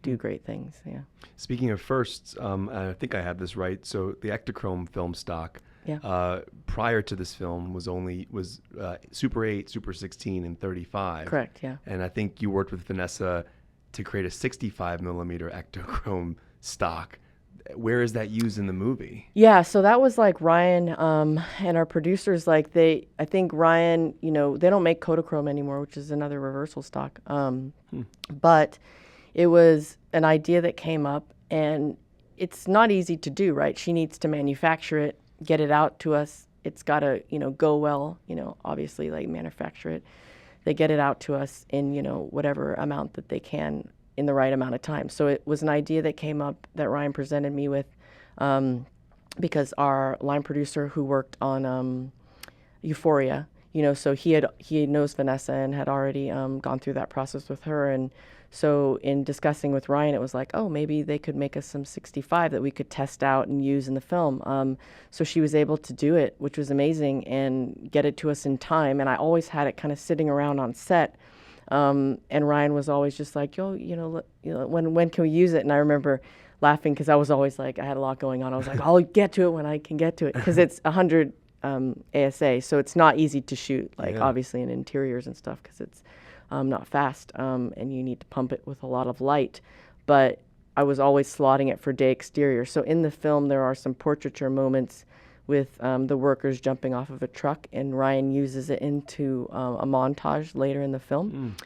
do great things. Yeah. Speaking of firsts, I think I have this right. So the Ektachrome film stock, prior to this film, was Super 8, Super 16, and 35. Correct. Yeah. And I think you worked with Vanessa to create a 65 millimeter Ektachrome stock. Where is that used in the movie? Yeah, so that was like Ryan and our producers, like I think Ryan, they don't make Kodachrome anymore, which is another reversal stock. But it was an idea that came up, and it's not easy to do, right? She needs to manufacture it, get it out to us. It's got to, go well, obviously, like manufacture it. They get it out to us in, whatever amount that they can in the right amount of time. So it was an idea that came up that Ryan presented me with, because our line producer who worked on Euphoria, so he knows Vanessa and had already gone through that process with her. And so in discussing with Ryan, it was like, oh, maybe they could make us some 65 that we could test out and use in the film. So she was able to do it, which was amazing, and get it to us in time. And I always had it kind of sitting around on set. And Ryan was always just like, when can we use it? And I remember laughing because I was always like, I had a lot going on. I was like, I'll get to it when I can get to it, because it's 100 ASA, so it's not easy to shoot, like obviously in interiors and stuff, because it's not fast, and you need to pump it with a lot of light. But I was always slotting it for day exterior. So in the film, there are some portraiture moments with the workers jumping off of a truck, and Ryan uses it into a montage later in the film,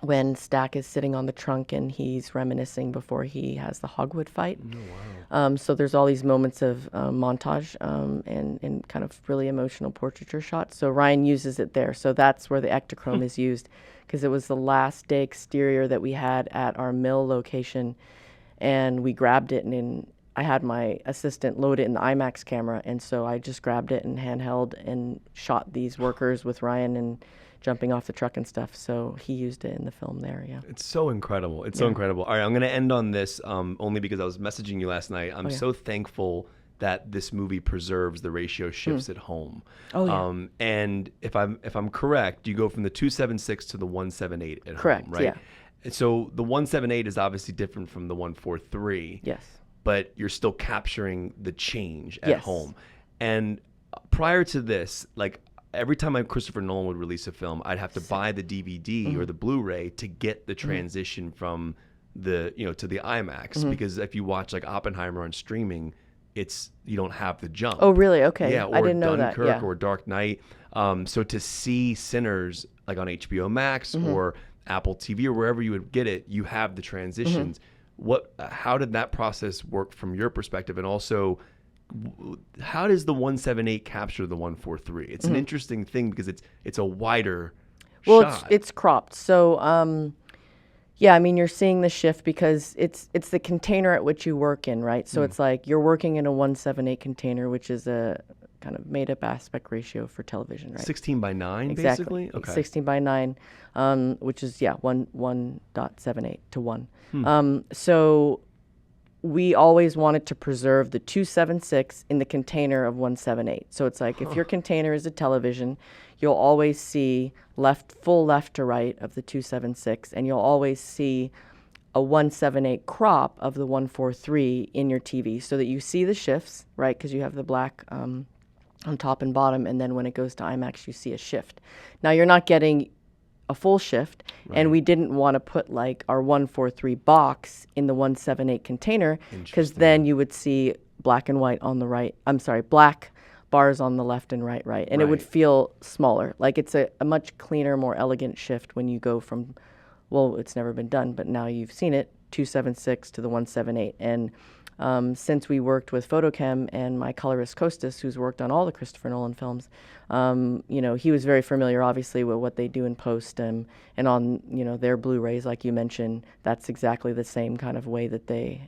when Stack is sitting on the trunk and he's reminiscing before he has the Hogwood fight. Oh, wow. So there's all these moments of montage and kind of really emotional portraiture shots. So Ryan uses it there. So that's where the Ektachrome is used, because it was the last day exterior that we had at our mill location, and we grabbed it, and I had my assistant load it in the IMAX camera, and so I just grabbed it and handheld and shot these workers with Ryan and jumping off the truck and stuff. So he used it in the film there. Yeah. It's so incredible. It's so incredible. All right, I'm going to end on this only because I was messaging you last night. I'm so thankful that this movie preserves the ratio shifts at home. Oh, yeah. And if I'm correct, you go from the 276 to the 178 at Correct, home, right? yeah. And so the 178 is obviously different from the 143. Yes. But you're still capturing the change at home. And prior to this, like, every time Christopher Nolan would release a film, I'd have to buy the DVD or the Blu-ray to get the transition from the to the IMAX, because if you watch like Oppenheimer on streaming, you don't have the jump. Oh, really? Okay. Yeah, or I didn't know that. Dunkirk or Dark Knight. So to see Sinners like on HBO Max or Apple TV or wherever you would get it, you have the transitions. How did that process work from your perspective, and also how does the 178 capture the 143? It's an interesting thing because it's a wider shot. It's cropped. So yeah, I mean, you're seeing the shift because it's the container at which you work in, right? So it's like you're working in a 178 container, which is a kind of made up aspect ratio for television, right? 16 by 9, exactly. basically? Okay. 16 by 9, which is 1.78 to 1. So we always wanted to preserve the 276 in the container of 178. So it's like if your container is a television, you'll always see full left to right of the 276, and you'll always see a 178 crop of the 143 in your TV, so that you see the shifts, right? Because you have the black on top and bottom, and then when it goes to IMAX, you see a shift. Now you're not getting a full shift, and Right. we didn't want to put like our 143 box in the 178 container, because then you would see black and white on the right. I'm sorry, black bars on the left and right, and it would Right. feel smaller. Like it's a much cleaner, more elegant shift when you go from, well, it's never been done, but now you've seen it, 276 to the 178. And since we worked with Photochem and my colorist Costas, who's worked on all the Christopher Nolan films, he was very familiar, obviously, with what they do in post, and on their Blu-rays, like you mentioned, that's exactly the same kind of way that they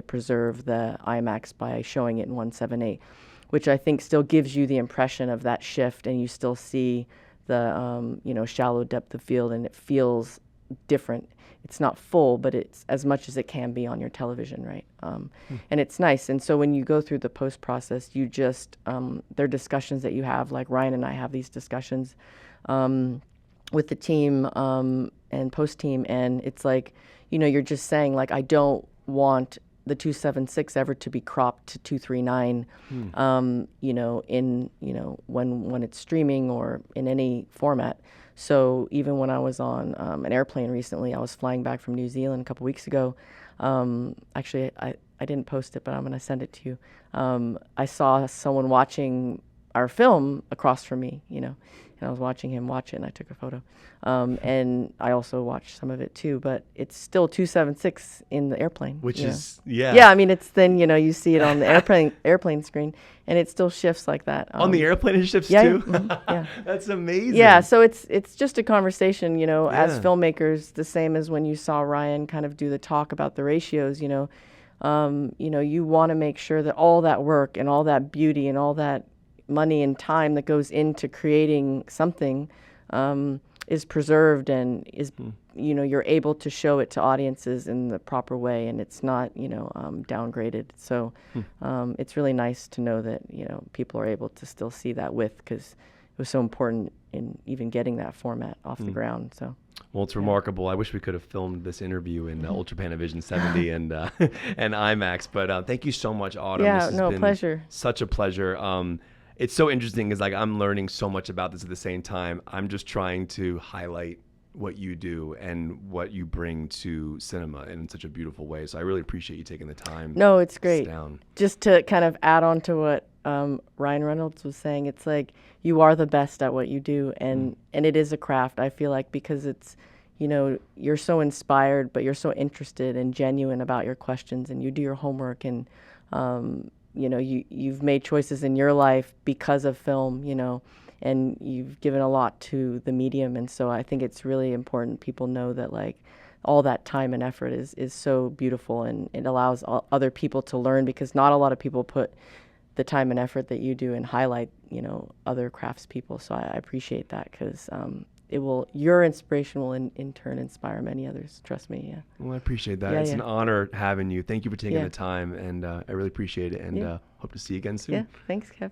preserve the IMAX by showing it in 178, which I think still gives you the impression of that shift, and you still see the shallow depth of field, and it feels different. It's not full, but it's as much as it can be on your television, right? And it's nice. And so when you go through the post process, you just there are discussions that you have, like Ryan and I have these discussions with the team and post team, and it's like, you're just saying, like, I don't want the 276 ever to be cropped to 239, when it's streaming or in any format. So even when I was on an airplane recently, I was flying back from New Zealand a couple weeks ago. Actually, I didn't post it, but I'm going to send it to you. I saw someone watching our film across from me, and I was watching him watch it, and I took a photo. And I also watched some of it too, but it's still 276 in the airplane. Which is, yeah. Yeah, I mean, it's then, you see it on the airplane screen, and it still shifts like that. On the airplane it shifts yeah, too? yeah. That's amazing. Yeah, so it's just a conversation, as Yeah. filmmakers, the same as when you saw Ryan kind of do the talk about the ratios, you want to make sure that all that work and all that beauty and all that money and time that goes into creating something is preserved and is, you're able to show it to audiences in the proper way, and it's not, downgraded. So it's really nice to know that, people are able to still see that because it was so important in even getting that format off the ground. So. Well, it's remarkable. I wish we could have filmed this interview in Ultra Panavision 70 and and IMAX. But thank you so much, Autumn. Yeah, This has no, been pleasure. Such a pleasure. It's so interesting because, like, I'm learning so much about this at the same time. I'm just trying to highlight what you do and what you bring to cinema in such a beautiful way. So I really appreciate you taking the time. No, it's to great. sit down. Just to kind of add on to what Ryan Reynolds was saying, it's like you are the best at what you do, and it is a craft, I feel like, because it's, you're so inspired, but you're so interested and genuine about your questions, and you do your homework, and you've made choices in your life because of film, and you've given a lot to the medium. And so I think it's really important people know that, like, all that time and effort is so beautiful, and it allows other people to learn, because not a lot of people put the time and effort that you do and highlight, other craftspeople. So I appreciate that, because your inspiration will in turn inspire many others. Trust me. Yeah. Well, I appreciate that. Yeah, It's yeah. an honor having you. Thank you for taking Yeah. the time, and I really appreciate it, and Yeah. hope to see you again soon. Yeah. Thanks, Kev.